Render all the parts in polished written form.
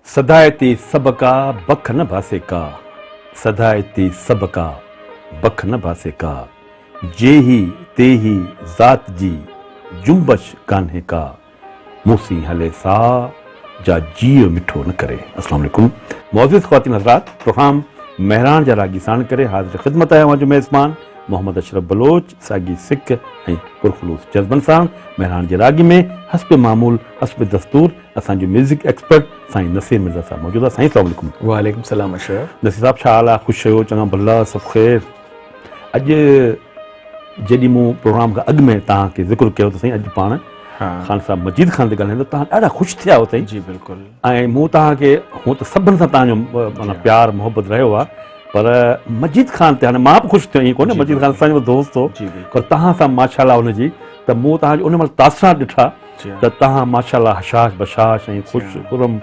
सदायती सबका बख न भासे का, सदायती सबका बख न भासे का, जेही तेही ज़ात जी जुम्बश कान्हे का, मूसी हले सा जा जियो मिठो न करे। अस्सलाम वालेकुम मौजूद ख़वातीन हज़रात, प्रोग्राम मेहरान जा रागी साण करे हाज़िर ख़िदमत आया जो मेज़बान मोहम्मद अशरफ बलोच सागी सिख ऐं पुरखलूस जज़्बन सां मेहरान जे रागी में हस्ब मामूल हस्ब दस्तूर असांजो म्यूज़िक एक्सपर्ट साईं नसीर मिर्ज़ा साहब मौजूद आहे। साईं अस्सलाम वालेकुम। वालेकुम सलाम अशरफ। नसीर साहब छा हाल आहे? ख़ुशि आहियो? चङा भला सभु ख़ैर? अॼु जॾहिं मूं प्रोग्राम खां अॻु में तव्हांखे ज़िक्र कयो त साईं अॼु पाण ख़ान साहब मजीद ख़ान ते ॻाल्हाईंदो, तव्हां ॾाढा ख़ुशि थिया हो साईं। जी बिल्कुलु। ऐं मूं तव्हांखे हूअं त सभिनि सां तव्हांजो माना प्यार मोहबत रहियो आहे, पर मजीद ख़ान ते हाणे मां बि ख़ुशि थियो, ईअं कोन्हे मजीद ख़ान असांजो दोस्त हो, पर तव्हां सां माशाल्लाह हुनजी त मूं तव्हांजो उन महिल तासरात ॾिठा त तव्हां माशाल्लाह हशाश बशाश ऐं ख़ुशि खुरम।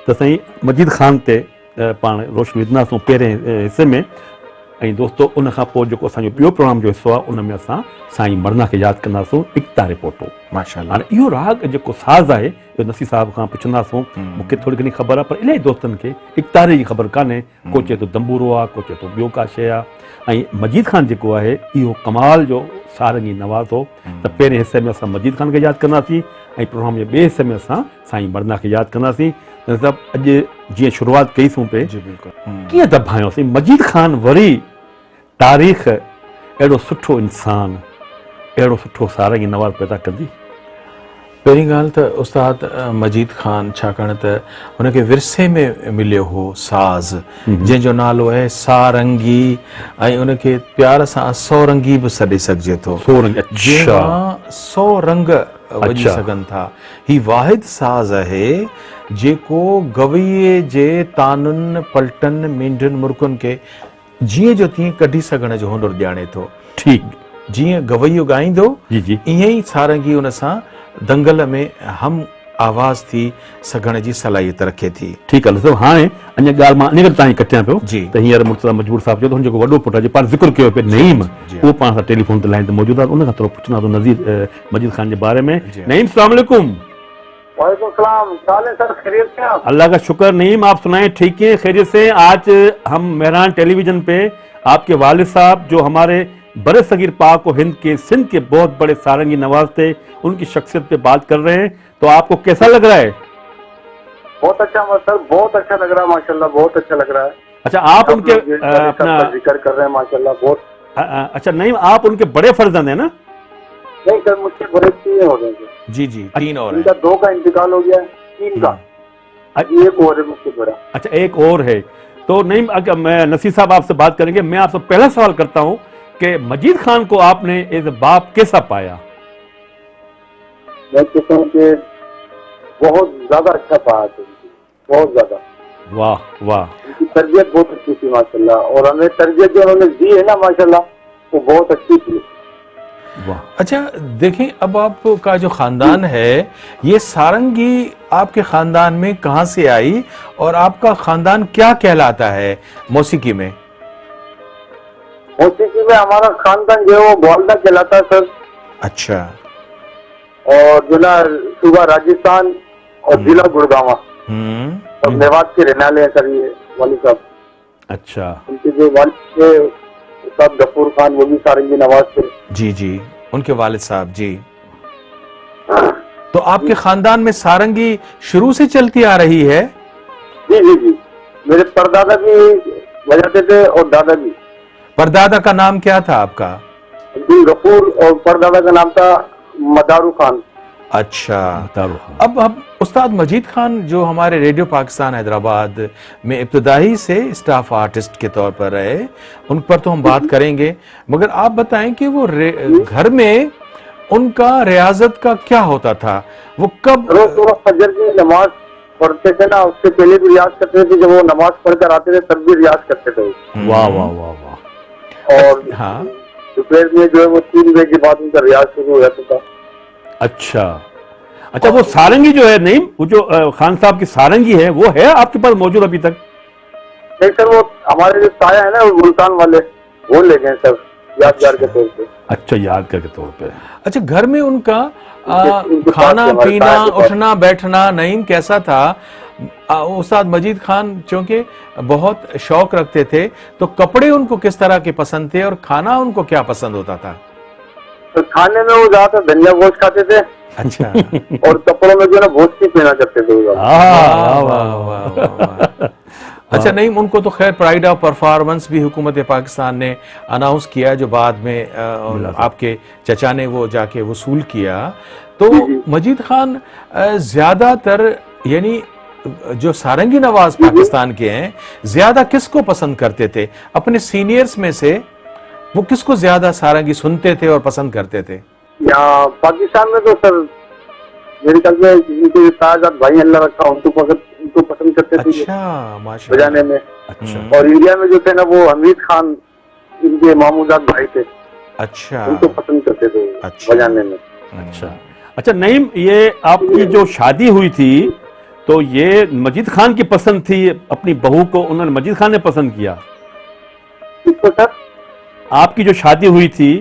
त साईं मजीद ख़ान ते पाण रोशनी विझंदासीं पहिरें हिसे में। ऐं दोस्तो उन खां पोइ जेको असांजो ॿियो प्रोग्राम जो हिसो आहे उन में असां साईं मरना खे यादि कंदासीं इकता रिपोर्टो माशाल्लाह। हाणे इहो राग जेको साज़ आहे इहो नसीर साहब खां पुछंदासीं, मूंखे थोरी घणी ख़बर आहे पर इलाही दोस्तनि खे इकतारे जी ख़बर कान्हे। को चए थो दंबूरो आहे, को चए थो ॿियो का शइ आहे। ऐं मजीद ख़ान जेको आहे इहो कमाल जो सारंगी नवाज़ हो। त पहिरें हिसे में असां मजीद ख़ान खे यादि कंदासीं ऐं प्रोग्राम जे ॿिए हिसे में असां साईं मरना खे यादि कंदासीं। मतिलबु अॼु जीअं शुरूआति कईसीं पे कीअं दॿायोसीं मजीद ख़ान वरी तारीख़ अहिड़ो सुठो इंसानु अहिड़ो सुठो सारंगी नवाज़ पैदा कंदी? पहिरीं ॻाल्हि त उस्ताद मजीद ख़ान छाकाणि त हुनखे विरसे में मिलियो हो साज़ जंहिंजो नालो आहे सारंगी, ऐं उनखे प्यार सां सौरंगी बि सॾे सघिजे थो। जंहिंमां 100 रंग वॼी सघनि था। ही वाहिद साज़ आहे जेको गवईअ जे तानुनि पलटनि मींढनि मुर्कुनि खे जीअं जो तीअं कढी सघण जो हुनर ॼाणे थो। ठीकु जीअं गवैयो ॻाईंदो ईअं ई सारंगी उन सां दंगल में हम आवाज़ थी सघण जी सलाहियत रखे थी। ठीकु आहे दोस्तो, हाणे अञा ॻाल्हि मां इन करे तव्हां कटियां पियो त हींअर मुर्तज़ा मजबूर साहब चयो त हुन जेको वॾो पुटु आहे पाण ज़िक्र कयो पियो नईम, उहो पाण सां टेलीफोन ते लाइन ते मौजूदु आहे, उन खां थोरो पुछंदा थो नज़ीर मजीद ख़ान जे बारे में। नईम अस्सलाम वालेकुम। अल्लाह का शुक्र। नईम आप सुनाए ठीक है? खैरियत से। आज हम मेहरान टेलीविजन पे आपके वालिद साहब जो हमारे बड़े सगीर पाक और हिंद के सिंध के बहुत बड़े सारंगी नवाज थे, उनकी शख्सियत पे बात कर रहे हैं, तो आपको कैसा लग रहा है? बहुत अच्छा सर, बहुत अच्छा लग रहा है माशाल्लाह, बहुत अच्छा लग रहा है। अच्छा आप उनके अपना जिक्र कर रहे हैं माशाल्लाह बहुत। अच्छा नईम आप उनके बड़े फर्जंद है ना? नहीं सर, मुझसे बड़े 3 हो गए। जी 3 और इनका 2 का इंतकाल हो गया, 3 का एक और है मुझसे बड़ा। अच्छा एक और है। तो नहीं, अगर मैं नसीर साहब आपसे बात करेंगे, मैं आपसे पहला सवाल करता हूँ कि मजीद ख़ान को आपने एज बाप कैसा पाया? मैं कहता हूँ कि बहुत ज्यादा अच्छा पाया, बहुत ज्यादा। वाह वाह, उनकी तरबियत बहुत अच्छी थी माशाल्लाह, और हमें तरबियत जो उन्होंने दी है ना माशाल्लाह वो बहुत अच्छी थी। अच्छा देखें, अब आपका जो खानदान है ये सारंगी आपके खानदान में कहाँ से आई और आपका खानदान क्या कहलाता है मौसीकी में? मौसीकी में हमारा खानदान जो है वो ग्वालदा कहलाता है सर। अच्छा। और जो ना सूबा राजस्थान और जिला गुड़गांव और मेवात के रहने वाले हैं सर ये वाली साहब। अच्छा। उनके जो वालिद थे उस्ताद गफूर खान, वो भी सारंगी नवाज थे। जी उनके वालिद साहब जी। तो आपके खानदान में सारंगी शुरू से चलती आ रही है? जी मेरे परदादा भी बजाते थे और दादा भी। परदादा का नाम क्या था आपका? अब्दुल गफूर और परदादा का नाम था मदारू खान। अच्छा। अब उस्ताद मजीद खान जो हमारे रेडियो पाकिस्तान हैदराबाद में इब्तदाई से स्टाफ आर्टिस्ट के तौर पर रहे, उन पर तो हम बात करेंगे, मगर आप बताएं कि वो घर में उनका रियाजत का क्या होता था? वो कब रोज फजर की नमाज पढ़ते थे ना, उससे पहले भी रियाज करते थे, जब वो नमाज पढ़कर आते थे तब भी रियाज करते थे। वाह वाह वाह वाह। और हाँ, दोपहर में जो है वो 3 बजे के बाद उनका रियाज शुरू हो जाता था। अच्छा वो सारंगी जो है नहीं, वो जो खान साहब की सारंगी है वो है आपके पास मौजूद अभी तक? नहीं सर, वो हमारे जो ताया है ना वो मुल्तान वाले वो ले गए सर यादगार के तौर पे। अच्छा, यादगार के तौर पे। अच्छा, घर में उनका खाना पीना उठना बैठना नईम कैसा था? उस्ताद मजीद खान चूंकि बहुत शौक रखते थे, तो कपड़े उनको किस तरह के पसंद थे और खाना उनको क्या पसंद होता था? तो खाने में वो ज्यादातर धनिया गोश्त खाते थे अच्छा। और कपड़ों में जो है ना भोजपुरी पहना करते थे वो ज्यादा। वाह वाह वाह वाह। अच्छा, नहीं, उनको तो खैर प्राइड ऑफ परफॉर्मेंस भी हुकूमत पाकिस्तान ने अनाउंस किया, जो बाद में आपके चचा ने वो जाके वसूल किया। तो मजीद खान ज्यादातर यानी जो सारंगी नवाज पाकिस्तान के हैं, ज्यादा किसको पसंद करते थे? अपने सीनियर्स में से वो किसको ज्यादा सारंगी सुनते थे और पसंद करते थे? यहाँ पाकिस्तान में तो सर मेरे ख्याल में इनके साथ भाई अल्लाह रखा उनको पसंद करते थे अच्छा, माशाल्लाह। बजाने में। अच्छा। और इंडिया में जो थे ना वो हमीद खान इनके मामूजात भाई थे, अच्छा, उनको पसंद करते थे अच्छा। बजाने में। अच्छा अच्छा, नईम, ये आपकी जो शादी हुई थी तो ये मजीद खान की पसंद थी, अपनी बहू को उन्होंने मजीद खान ने पसंद किया? किसको सर? आपकी जो शादी हुई थी,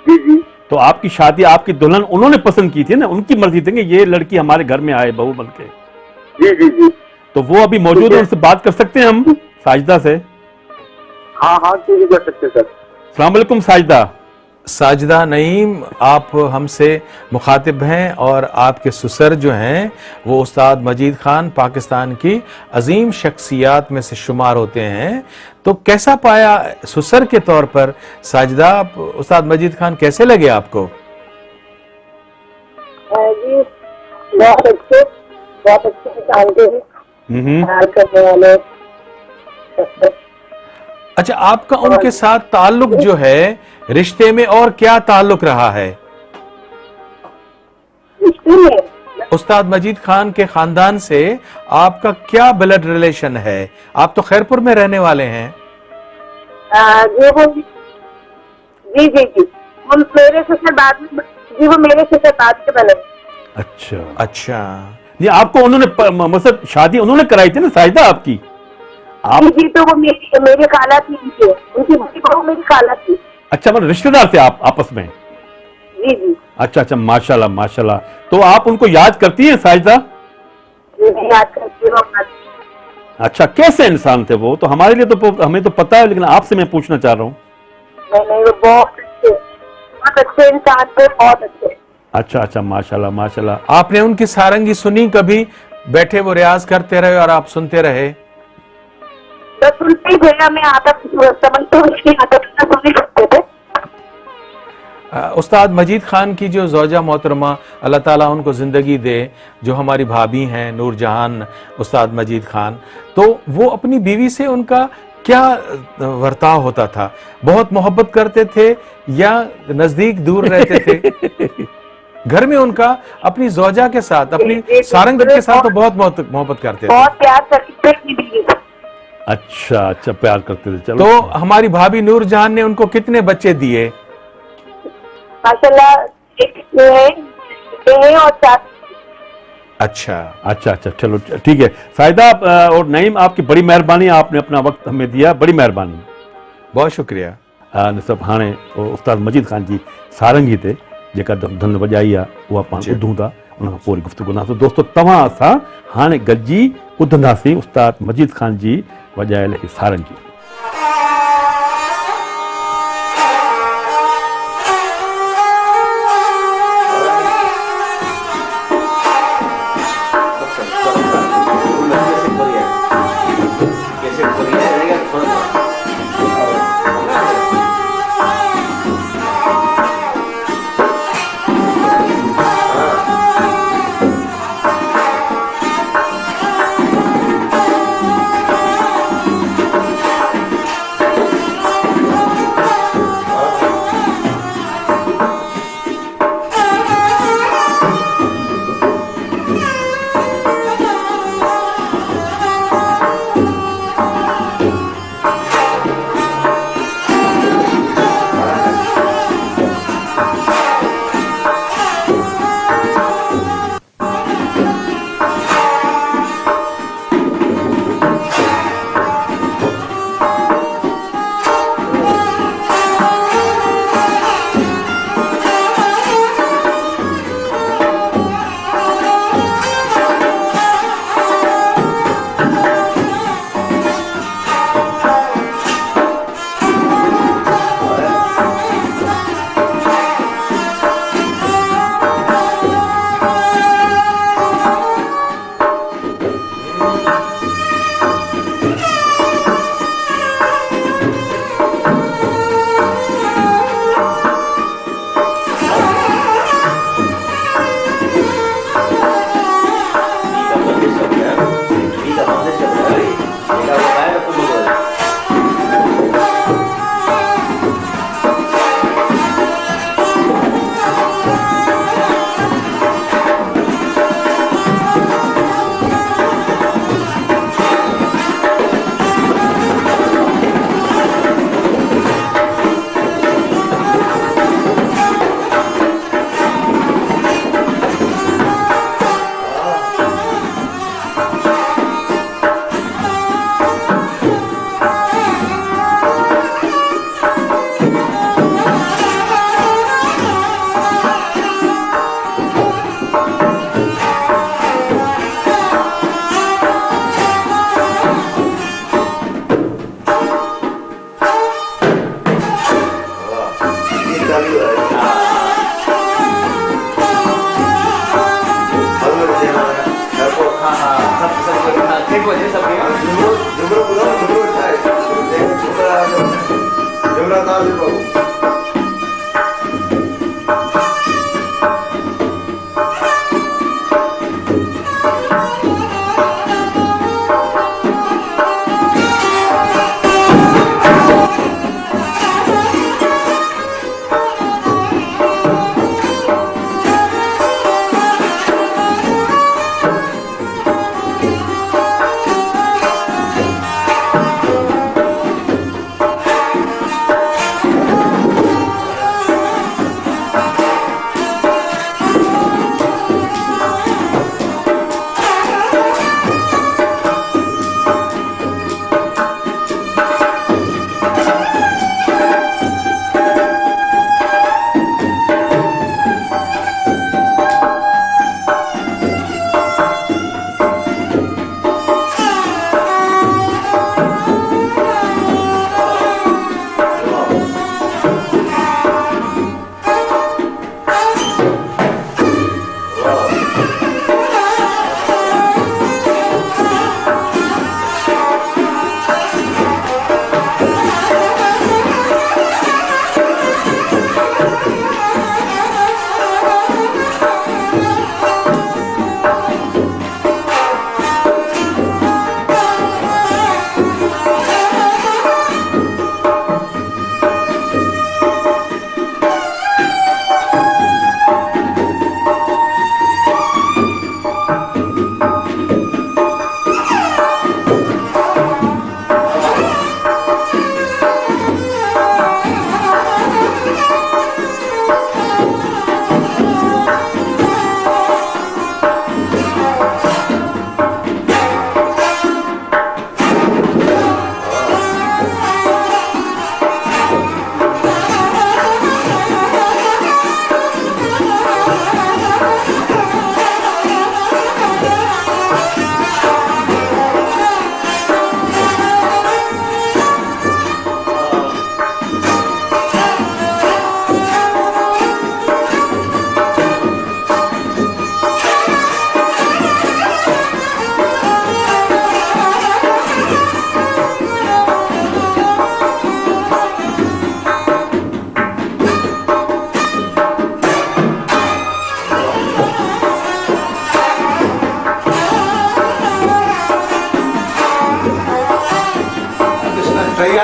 जी जी तो आपकी शादी आपकी दुल्हन उन्होंने पसंद की थी ना, उनकी मर्जी थी कि ये लड़की हमारे घर में आए बहू बनके। जी जी जी। तो वो अभी मौजूद है, उनसे बात कर सकते हैं हम, साजिदा से? हाँ हाँ, क्यों नहीं कर सकते सर। अस्सलाम वालेकुम साजिदा। साजिदा नईम, आप हमसे मुखातिब हैं और आपके ससुर जो हैं वो उस्ताद मजीद खान पाकिस्तान की अजीम शख्सियात में से शुमार होते हैं। तो कैसा पाया ससुर के तौर पर साजिदा, आप उस्ताद मजीद खान कैसे लगे आपको? जी बहुत अच्छे इंसान थे, प्यार करने वाले। अच्छा, आपका उनके साथ ताल्लुक जो है, रिश्ते में और क्या ताल्लुक रहा है? रिश्ते में उस्ताद मजीद खान के खानदान से आपका क्या ब्लड रिलेशन है? आप तो खैरपुर में रहने वाले हैं। जी वो जी जी जी वो मेरे से बाद में, जी वो मेरे से बाद के बने। अच्छा अच्छा, ये आपको उन्होंने मतलब शादी उन्होंने कराई थी ना साजिदा आपकी? आप जी जी, तो वो मेरी खाला थी, उनकी बड़ी बहू मेरी खाला थी। अच्छा, मतलब रिश्तेदार थे आप आपस में? जी जी अच्छा अच्छा, माशाल्लाह माशाल्लाह। तो आप उनको याद करती हैं साजिदा? जी जी, याद करती हूँ। अच्छा, कैसे इंसान थे वो? तो हमारे लिए तो हमें तो पता है, लेकिन आपसे मैं पूछना चाह रहा हूँ। नहीं, वो बहुत अच्छे इंसान थे, बहुत अच्छे। अच्छा अच्छा, माशाल्लाह माशाल्लाह। आपने उनकी सारंगी सुनी कभी? बैठे वो रियाज करते रहे और आप सुनते रहे? तो सुनते ही थे, हमें आता समझते नहीं आता, सुन नहीं सकते थे। उस्ताद मजीद खान की जो ज़ौजा मोहतरमा, अल्लाह ताला उनको ज़िंदगी दे, जो हमारी भाभी हैं नूरजहान उस्ताद मजीद खान, तो वो अपनी बीवी से उनका क्या वर्ताव होता था? बहुत मोहब्बत करते थे या नज़दीक दूर रहते थे? घर में उनका अपनी ज़ौजा के साथ, अपनी सारंगी के साथ तो बहुत मोहब्बत करते थे। बहुत प्यार करते थे अपनी बीवी से। अच्छा अच्छा, प्यार करते थे। चलो, तो हमारी भाभी नूरजहान ने उनको कितने बच्चे दिए? माशाल्लाह, एक है और 4। अच्छा अच्छा अच्छा, चलो ठीक है साजिदा और नईम, आपकी बड़ी मेहरबानी, आपने अपना वक्त हमें दिया, बड़ी मेहरबानी, बहुत शुक्रिया। सभु हाणे उस्ताद मजीद खान जी सारंगी ते जेका धुन वॼाई आहे उहा पाण ॿुधूं था, उन खां पोइ गुफ़्तगू कंदासीं। दोस्तो, तव्हां असां हाणे गॾिजी ॿुधंदासीं उस्ताद मजीद खान जी वॼायल हीअ सारंगी।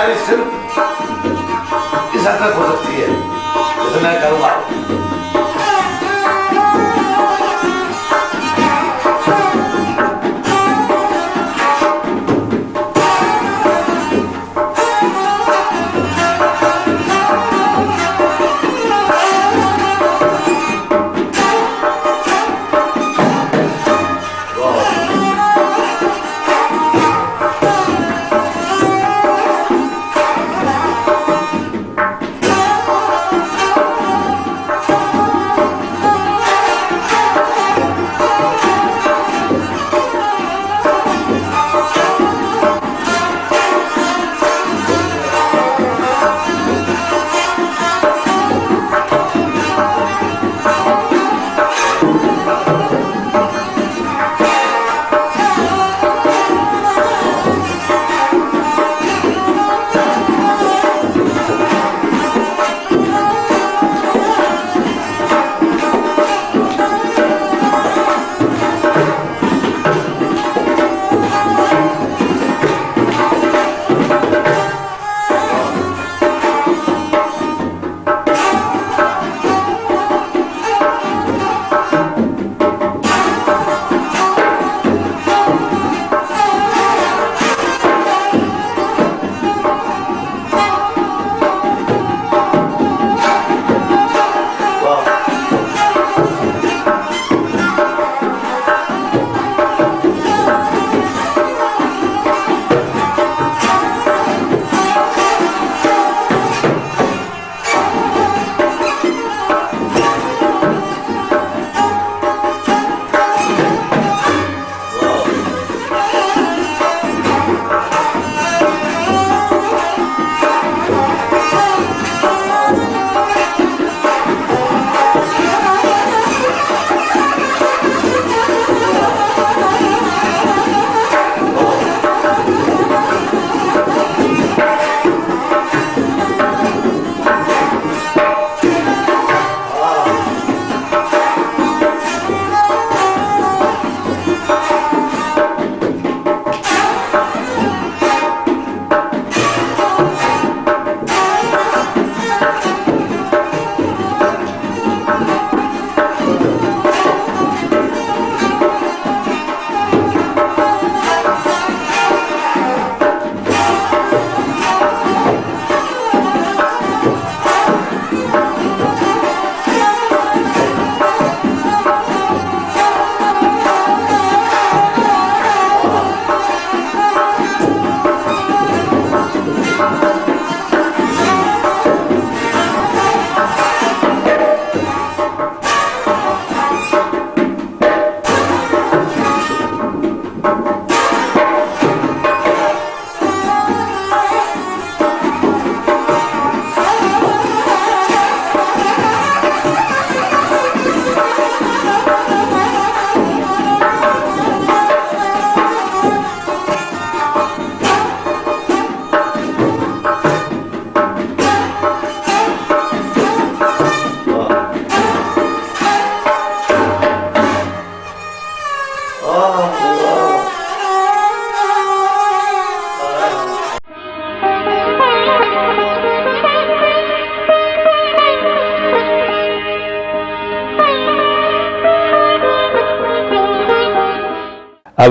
प्यारी सिर्फ इस हद तक हो सकती है जैसे मैं करूँगा।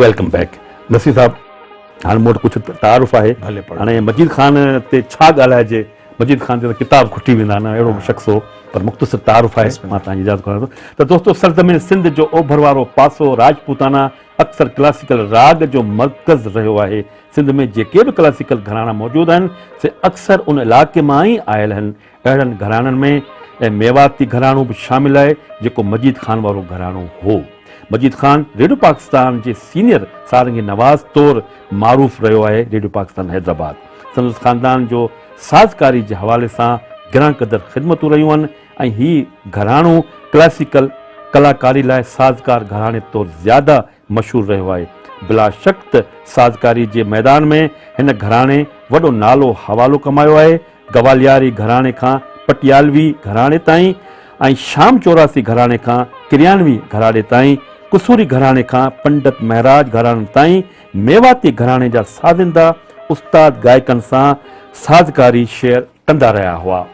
वेलकम बैक नसीर साहब। हाँ मोट कुछ तारुफ़ है हाँ मजीद खान ते छा ॻाल्हाइजे। मजीद खान ते किताब खुटी वेंदा न अहिड़ो शख़्स हो पर मुख़्तसर तारुफ़ है मां तव्हांजी इजाज़त करां थो। दोस्तों सरज़मीन सिंध जो ओभर वारो पासो राजपूताना अक्सर क्लासिकल राग जो मर्कज़ रहियो आहे। सिंध में जेके बि क्लासिकल घराना मौजूदु आहिनि से अक्सर उन इलाइक़े मां ई आयल आहिनि। अहिड़नि घराननि में मेवाती घरानो बि शामिल आहे जेको मजीद खान वारो घरानो हो। मजीद खान रेडियो पाकिस्तान के सीनियर सारंगी नवाज़ तौर मारूफ़ रहियो आहे। रेडियो पाकिस्तान हैदराबाद संदसि ख़ानदान जो साज़कारी के हवाले से घणा क़दर ख़िदमतूं रहियूं आहिनि ऐं हीउ घरानो क्लासिकल कलाकारी लाइ साज़कार घराने तौर ज़्यादा मशहूर रहियो आहे। बिला शक त साज़कारी के मैदान में हिन घराने वॾो नालो हवालो कमायो आहे। गवालियारी घराने खां पटियालवी घराने ताईं ऐं शाम चौरासी घराने खां किरियानवी घराने ताईं, कुसूरी घराने खां पंडित महराज घराने ताईं मेवाती घराने जा साज़िंदा उस्ताद गायकनि सां साज़कारी शेयर कंदा रहिया हुआ।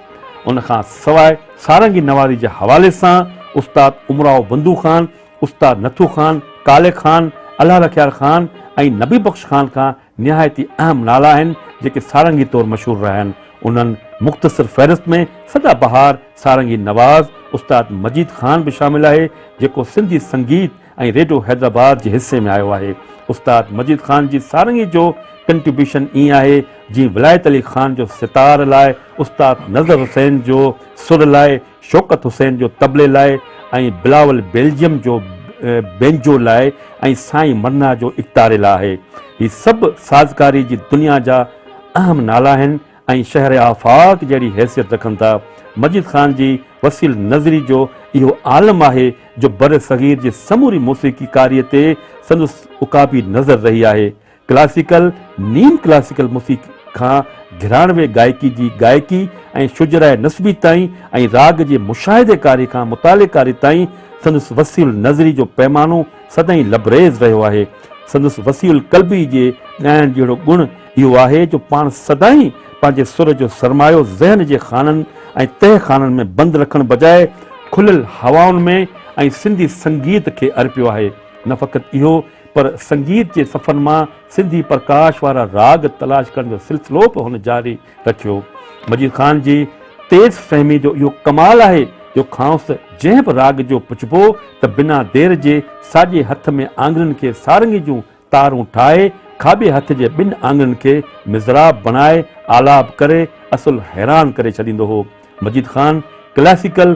उनखां सवाइ सारंगी नवाज़ी जे हवाले सां उस्ताद उमराव बंदू ख़ान, उस्ताद नथू ख़ान, काले ख़ान, अल्लाह रखियाल ख़ान ऐं नबी बख़्श ख़ान खां निहायती अहम नाला आहिनि जेके सारंगी तौरु मशहूरु रहिया आहिनि। उन्हनि मुख़्तसिर फ़हिरिस्त में सदाबहार सारंगी नवाज़ उस्ताद मजीद ख़ान बि शामिलु आहे जेको सिंधी संगीत ऐं रेडियो हैदराबाद जे हिसे में आयो आहे। उस्ताद मजीद ख़ान जी सारंगी जो कंट्रीब्यूशन ईअं आहे जीअं विलायत अली ख़ान जो सितार लाइ, उस्ताद नज़र हुसैन जो सुर लाइ, शौकत हुसैन जो तबले लाइ ऐं बिलावल बेल्जियम जो बेंजो लाइ ऐं साईं मन्ना जो इक़्तारे लाइ आहे। हीअ सभु साज़कारी जी दुनिया जा अहम नाला आहिनि ऐं शहर आफ़ाक़ जहिड़ी हैसियत रखनि था। मजीद ख़ान जी वसील नज़री जो इहो आलम आहे जो बर सग़ीर जे समूरी मौसीक़ीकारीअ ते संदसि उकाबी नज़र रही आहे। क्लासिकल नीम क्लासिकल मौसीक़ी खां घिराणवे गायकी जी गायकी ऐं शुजराए नस्बी ताईं ऐं राग जे मुशाहिदेकारी खां मुतालेकारी ताईं संदसि वसील नज़री जो पैमानो सदाईं लबरेज़ रहियो आहे। संदसि वसील कल्बी जे ॻाइण जहिड़ो गुण इहो आहे जो पाण सदाईं पंहिंजे सुर जो सरमायो ज़हन जे खाननि ऐं तह खाननि में बंदि रखण बजाए खुलियल हवाउनि में ऐं सिंधी संगीत खे अर्पियो आहे। न फ़क़ति इहो पर संगीत जे सफ़रनि मां सिंधी प्रकाश वारा राग तलाश करण जो सिलसिलो बि हुन जारी रखियो। मजीद ख़ान जी तेज़ फ़हमी जो इहो कमाल आहे जो खांसि जंहिं बि राग जो पुछिबो त बिना देर जे साॼे हथ में आङुरियुनि खे सारंगी जूं तारूं ठाहे खाॿे हथ जे ॿिनि आङुरियुनि खे मिज़राब बणाए आलाप करे असुल हैरान करे छॾींदो हो। मजीद ख़ान क्लासिकल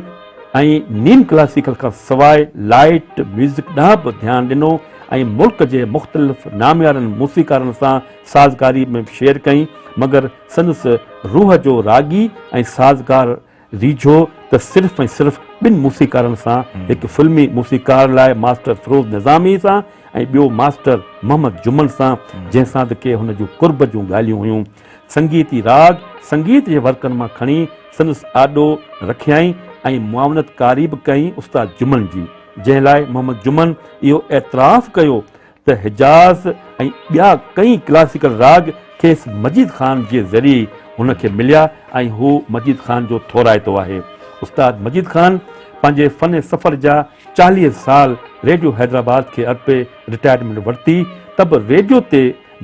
ऐं नीम क्लासिकल खां सवाइ लाइट म्यूज़िक ॾांहुं बि ध्यानु ॾिनो ऐं मुल्क जे मुख़्तलिफ़ नामियारनि मूसीकारनि सां साज़कारी में शेयर कई, मगर संदसि रूह जो रागी ऐं साज़कार रीझो त सिर्फ़ु ऐं सिर्फ़ु ॿिनि मूसीकारनि सां, हिकु फ़िल्मी मूसीकार लाइ मास्टर फिरोज़ निज़ामी सां ऐं ॿियो मास्टर मोहम्मद जुमन सां, जंहिंसां त के हुन जूं कुर्ब जूं ॻाल्हियूं हुयूं। संगीती राग संगीत जे वर्कनि मां खणी संदसि आॾो रखियाई ऐं मुआवनतकारी बि कई उस्ताद जुमन जी, जंहिं लाइ मोहम्मद जुमन इहो एतराफ़ कयो त हिजाज़ ऐं ॿिया कई क्लासिकल राग खेसि मजीद ख़ान जे ज़रिए हुनखे मिलिया ऐं हू मजीद ख़ान जो थोराइतो आहे। उस्ताद मजीद ख़ान पंहिंजे फ़न सफ़र जा 40 साल रेडियो हैदराबाद खे अर्पे रिटायरमेंट वरिती त बि रेडियो ते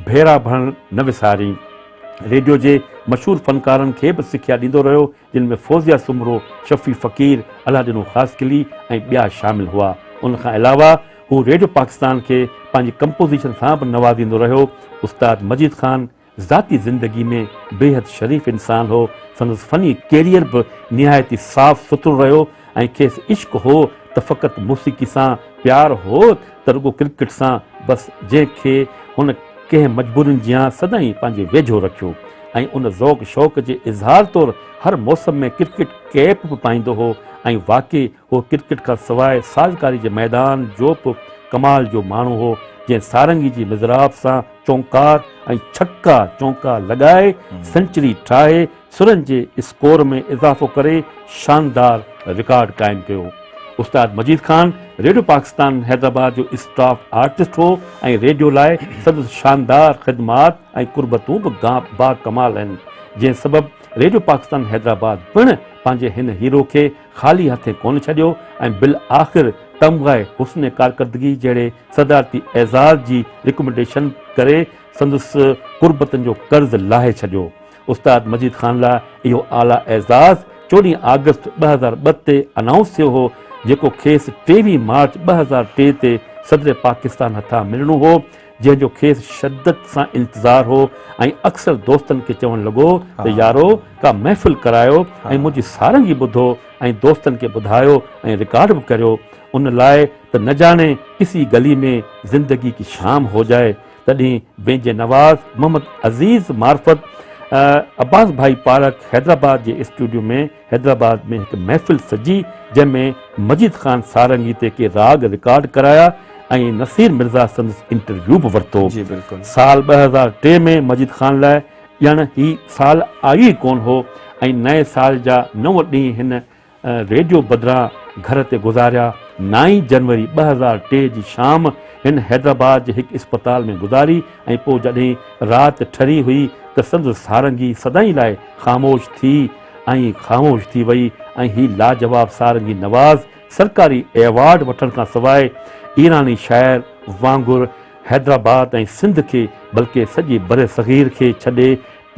भेरा भरण न विसारी। रेडियो जे मशहूर फ़नकारनि खे बि सिखिया ॾींदो रहियो, जिन में फौज़िया सुमरो, शफ़ी फ़क़ीर, अलादीनो ख़ासकिली ऐं ॿिया शामिल हुआ। उनखां अलावा हू रेडियो पाकिस्तान खे पंहिंजी कंपोज़िशन सां बि नवाज़ींदो रहियो। उस्ताद मजीद ख़ान ज़ाती ज़िंदगी में बेहद शरीफ़ इंसान हो। संदसि फ़नी कैरियर बि निहायती साफ़ सुथरो रहियो ऐं खेसि इश्क़ हो त फ़क़ति मौसीक़ी सां प्यार हो त रुॻो क्रिकेट सां बसि, जंहिंखे हुन कंहिं मजबूरियुनि जियां सदाईं पंहिंजे वेझो रखियो ऐं उन ज़ौक़ शौक़ जे इज़हार तौरु हर मौसम में क्रिकेट कैप बि पाईंदो हो ऐं वाक़ई हो क्रिकेट खां सवाइ साज़कारी जे मैदान जो बि कमाल जो माण्हू हो, जंहिं सारंगी जी मिज़राब सां चौंकार ऐं छक्का चौंका लॻाए सेंचुरी ठाहे सुरनि जे स्कोर में इज़ाफ़ो करे शानदार रिकॉर्ड क़ाइमु कयो। उस्ताद मजीद ख़ान रेडियो पाकिस्तान हैदराबाद जो स्टाफ आर्टिस्ट हो ऐं रेडियो लाइ संदसि शानदार ख़िदमात ऐं कुर्बतूं बि बा कमाल आहिनि, जंहिं सबबि रेडियो पाकिस्तान हैदराबाद पिणु पंहिंजे हिन हीरो खे ख़ाली हथे कोन छॾियो ऐं बिल आख़िर तमग़ाए हुस्न कारकर्दगी जहिड़े सदारती एज़ाज़ जी रिकमेंडेशन करे संदसि कुर्बतनि जो कर्ज़ लाहे छॾियो। उस्ताद मजीद ख़ान लाइ इहो आला एज़ाज़ 14 अगस्त 2002 ते अनाउंस थियो हो, जेको खेसि 23 मार्च 2003 ते सदर पाकिस्तान हथां मिलणो हो, जंहिंजो खेसि शिद्दत सां इंतज़ारु हो ऐं अक्सर दोस्तनि खे चवणु लॻो त यारो का महफ़िल करायो ऐं मुंहिंजी सारंगी ॿुधो ऐं दोस्तनि खे ॿुधायो ऐं रिकॉर्ड बि करियो, उन लाइ त न जाने किसी गली में ज़िंदगी की शाम हो जाए। तॾहिं बेंजे नवाज़ मोहम्मद अज़ीज़ मार्फत अब्बास भाई पारक हैदराबाद जे स्टूडियो में हैदराबाद में हिकु महफ़िल सजी, जंहिंमें मजीद ख़ान सारंगी ते के राग रिकॉर्ड कराया ऐं नसीर मिर्ज़ा संदसि इंटरव्यू बि वरितो। साल 2003 में मजीद ख़ान लाइ ॼण ही साल आई कोन हो ऐं नए साल जा 9 ॾींहं हिन रेडियो बदिरां घर ते गुज़ारिया। 9 जनवरी 2003 जी शाम हिन हैदराबाद जे हिकु इस्पताल में गुज़ारी ऐं पोइ जॾहिं राति ठरी हुई त संदसि सारंगी सदाईं लाइ ख़ामोश थी वई ऐं ही लाजवाब सारंगी नवाज़ सरकारी एवॉर्ड वठण खां सवाइ ईरानी शाइर वांगुरु हैदराबाद ऐं सिंध खे बल्कि सॼे बर सग़ीर खे छॾे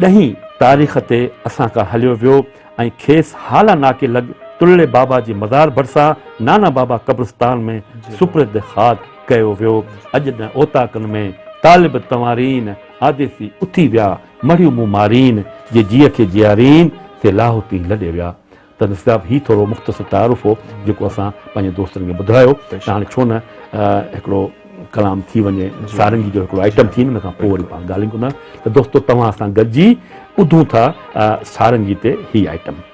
ॾहीं तारीख़ ते असां खां हलियो वियो ऐं खेसि हाला नाके लॻ तुल्ले बाबा जे मज़ार भरिसां नाना बाबा क़ब्रिस्तान में सुपुर्द ख़ाक कयो वियो। अॼु न ओताकनि में तालिब तवारीन आदेसी उथी विया, मड़ियूं मूं मारीन जे जीअ खे जियारीन से लाहौती लॾे विया। त नसीब ही थोरो मुख़्तसिर तारुफ़ हो जेको असां पंहिंजे दोस्तनि खे ॿुधायो। त हाणे छो न हिकिड़ो कलाम थी वञे, सारंगी जो हिकिड़ो आइटम थी वञे, हुन खां पोइ वरी पाण ॻाल्हियूं कंदा। त दोस्तो तव्हां सां गॾिजी ॿुधूं था सारंगी ते ही item.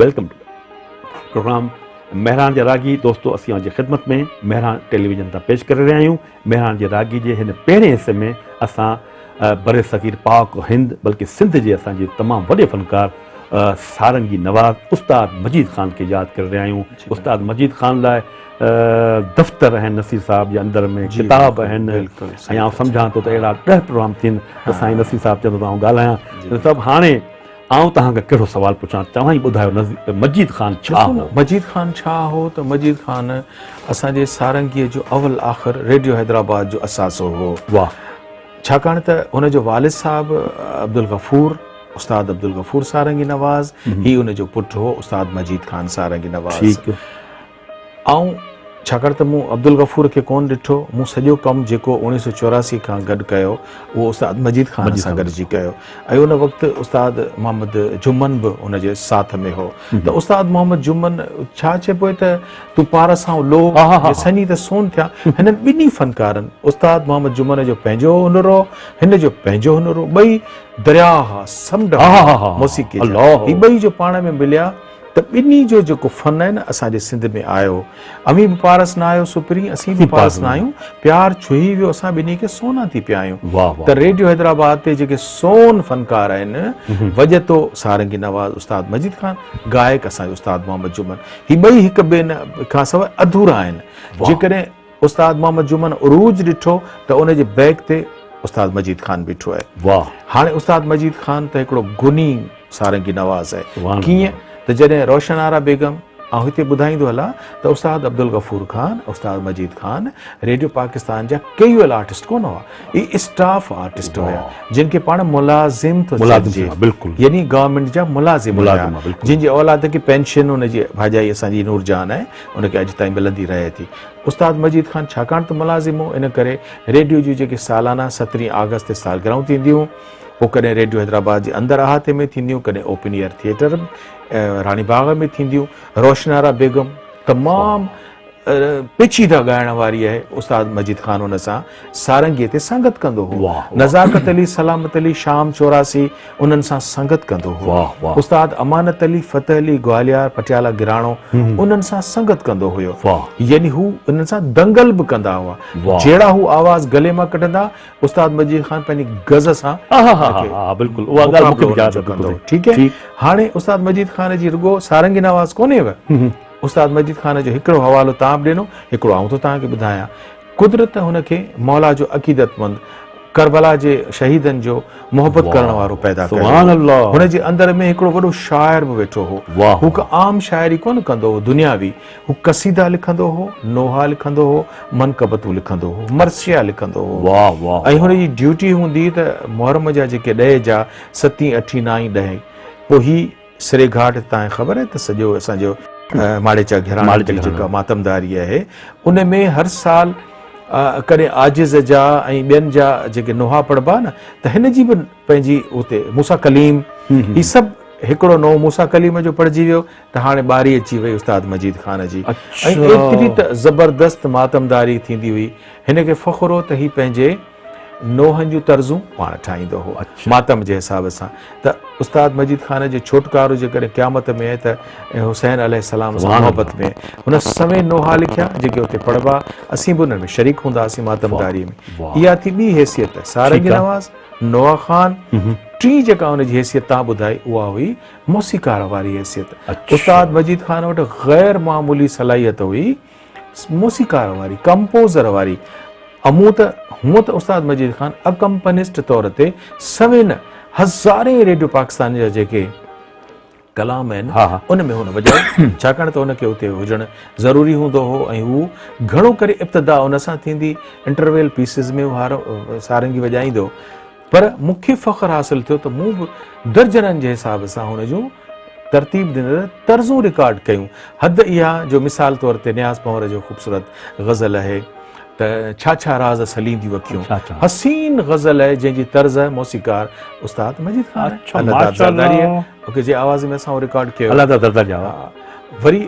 Welcome to programme Mehran जे रागी दोस्तो असीं जी ख़िदमत में मेहरान टेलीविज़न तां पेश करे रहिया आहियूं। मेहरान जे रागी जे हिन पहिरें हिसे में असां बरे सग़ीर पाक हिंद बल्कि सिंध जे असांजे तमामु वॾे फ़नकार सारंगी नवाज़ उस्ताद मजीद ख़ान खे यादि करे रहिया आहियूं। उस्ताद मजीद ख़ान लाइ दफ़्तर आहिनि नसीर साहिब जे अंदर में, किताब आहिनि, ऐं आउं सम्झां थो त अहिड़ा 10 प्रोग्राम थियनि त साईं नसीर साहिब चवंदो त आउं ॻाल्हायां। सभु हाणे आउं तव्हांखे कहिड़ो सुवालु पुछां, तव्हां ई ॿुधायो मजीद ख़ान छा हो? मजीद ख़ान छा हो त मजीद ख़ान असांजे सारंगीअ जो अवल आख़िर रेडियो हैदराबाद जो असासो हो। वाह। छाकाणि त हुनजो वालिद साहिबु अब्दुल गफ़ूर उस्ताद अब्दुल गफ़ूर सारंगी नवाज़, ही उनजो पुटु हो उस्ताद मजीद ख़ान सारंगी नवाज़। ऐं छाकाणि त मूं अब्दुल गफ़ूर खे कोन ॾिठो, मूं सॼो कमु जेको 1984 खां गॾु कयो उहो उस्ताद मजीद ख़ान सां गॾिजी कयो। ऐं उन वक़्तु उस्ताद मोहम्मद जुमन बि उनजे साथ में हो। त उस्ताद मोहम्मद जुमन छा चइबो त तूं पार सां लो सनी त सोन थिया। हिननि ॿिन्ही फ़नकारनि उस्ताद मोहम्मद जुमन जो पंहिंजो हुनुर हो, हिन जो पंहिंजो हुनुर हो, ॿई दरिया हुआ, समुंड मौसीक़ी ही ॿई जो पाण में मिलिया त ॿिन्ही जो जेको फ़न आहे न असांजे सिंध में आयो। अमी बि पारस न आयो सुपरी, असीं बि पारस न आहियूं, प्यार छुही वियो, असां ॿिन्ही खे सोना थी पिया आहियूं। त रेडियो हैदराबाद ते जेके सोन फ़नकार आहिनि, वजतो सारंगी नवाज़ उस्ताद मजीद ख़ान, गायक असांजो उस्ताद मोहम्मद जुमन, ही ॿई हिक ॿिए खां सवाइ अधूरा आहिनि। जेकॾहिं उस्ताद मोहम्मद जुमन उरूज ॾिठो त उनजे बैक ते उस्ताद मजीद ख़ान बीठो आहे। वाह। हाणे उस्ताद मजीद ख़ान त हिकिड़ो गुनी सारंगी नवाज़ आहे। कीअं त जॾहिं रोशन आरा बेगम ऐं हिते ॿुधाईंदो हलां त उस्ताद अब्दुल गफ़ूर ख़ान उस्ताद मजीद ख़ान रेडियो पाकिस्तान जा कैजुअल आर्टिस्ट कोन हुआ, इहे स्टाफ आर्टिस्ट हुया जिन खे पाण मुलाज़िम थो चइजे, यानी गवर्नमेंट जा मुलाज़िम हुया, जिन जी औलाद खे पेंशन हुनजी भाॼाई असांजी नूरजान आहे उनखे अॼु ताईं मिलंदी रहे थी। उस्ताद मजीद ख़ान छाकाणि त मुलाज़िम हो, इन करे रेडियो जूं जेके सालाना 17 अगस्त ते सालगिरहूं थींदियूं, पोइ कॾहिं रेडियो हैदराबाद जे अंदरि अहाते में थींदियूं, कॾहिं ओपन एयर थिएटर रानी बाग में थींदियूं। रोशनारा बेगम तमामु पेचीदा ॻाइण वारी आहे, उस्ताद मजीद ख़ान हुन सां सारंगीअ ते संगत कंदो हो। नज़ाकत अली सलामत अली शाम 84 उन्हनि सां संगत कंदो हो। उस्ताद अमानत अली फ़तेह अली ग्वालियर पटियाला गिराणो उन्हनि सां संगत कंदो हुयो, यानी हू उन्हनि सां दंगल बि कंदा हुआ। जहिड़ा हू आवाज़ गले मां कढंदा उस्ताद मजीद ख़ान पंहिंजी गज़ सां ठीकु आहे। हाणे उस्ताद मजीद ख़ान जी रुगो सारंगी नवाज़ कोन्हेव, उस्ताद मजीद ख़ान जो हिकिड़ो हवालो तव्हां बि ॾिनो, हिकिड़ो आउं थो तव्हांखे ॿुधायां। कुदरत हुनखे मौला जो अक़ीदतमंद करबला जे शहीदनि जो मोहबत करण वारो पैदा कयो। हुनजे अंदर में हिकिड़ो वॾो शाइर बि वेठो हो। हू का आम शाइरी कोन कंदो हो दुनियावी, हू कसीदा लिखंदो हो, नोहा लिखंदो हो, मनकबतूं लिखंदो हो, मरसिया लिखंदो हो। ऐं हुनजी ड्यूटी हूंदी त मुहर्रम जा जेके 10 जा 7, 8, 9, 10 पोइ ही सिरे घाट तव्हांखे ख़बर आहे त सॼो असांजो माड़ेचा घिराणे जी जेका मातमदारी आहे उन में हर साल कॾहिं आजिज़ जा ऐं ॿियनि जा जेके नोहा पढ़बा न त हिन जी बि पंहिंजी उते मूसा कलीम, ही सभु हिकिड़ो नओं मूसा कलीम जो पढ़जी वियो त हाणे ॿारी अची वई उस्ताद मजीद ख़ान जी। ऐं एतिरी त ज़बरदस्त मातमदारी थींदी हुई, हिन खे फ़ख़्रु हो त ही पंहिंजे नोहनि जूं तर्ज़ूं पाण ठाहींदो हो मातम जे हिसाब सां। त उस्ताद मजीद ख़ान जो छोटकारो जेकॾहिं क़यामत में आहे त हुसैन अलैहिस्सलाम सां मोहबत में हुन सवे नोहा लिखिया जेके उते पढ़बा, असीं बि हुन में शरीक हूंदा हुआसीं मातमदारी में। इहा थी ॿी हैसियत सारंगी नवाज़, नोहा ख़ान। टी जेका हुनजी हैसियत तव्हां ॿुधाई उहा हुई मौसीक़ार वारी हैसियत। उस्ताद मजीद ख़ान वटि ग़ैर मामूली सलाहियत हुई मौसीक़ार वारी, कंपोज़र वारी। अमूं त हूअं त उस्ताद मजीद ख़ान अकम्पनिस्ट तौर ते सवें हज़ारे रेडियो पाकिस्तान जा जेके कलाम आहिनि उन में हुन वॼायो, छाकाणि त हुनखे उते हुजणु ज़रूरी हूंदो हो। ऐं हू घणो करे इब्तिदा उन सां थींदी, इंटरवेल पीसिस में सारंगी वॼाईंदो। पर मूंखे फ़ख़्रु हासिलु थियो त मूं बि दर्जननि जे हिसाब सां हुन जूं तरतीब ॾिनल तर्ज़ूं रिकॉर्ड कयूं। हद इहा जो मिसाल तौर ते नियाज़ पंवर जो ख़ूबसूरत गज़ल आहे त छा छा राज़ सलींदियूं अखियूं, हसीन गज़ल आहे जंहिंजी तर्ज़ मौसीक़ार उस्ताद मजीद ख़ान जे आवाज़ में असां रिकॉर्ड कयो। वरी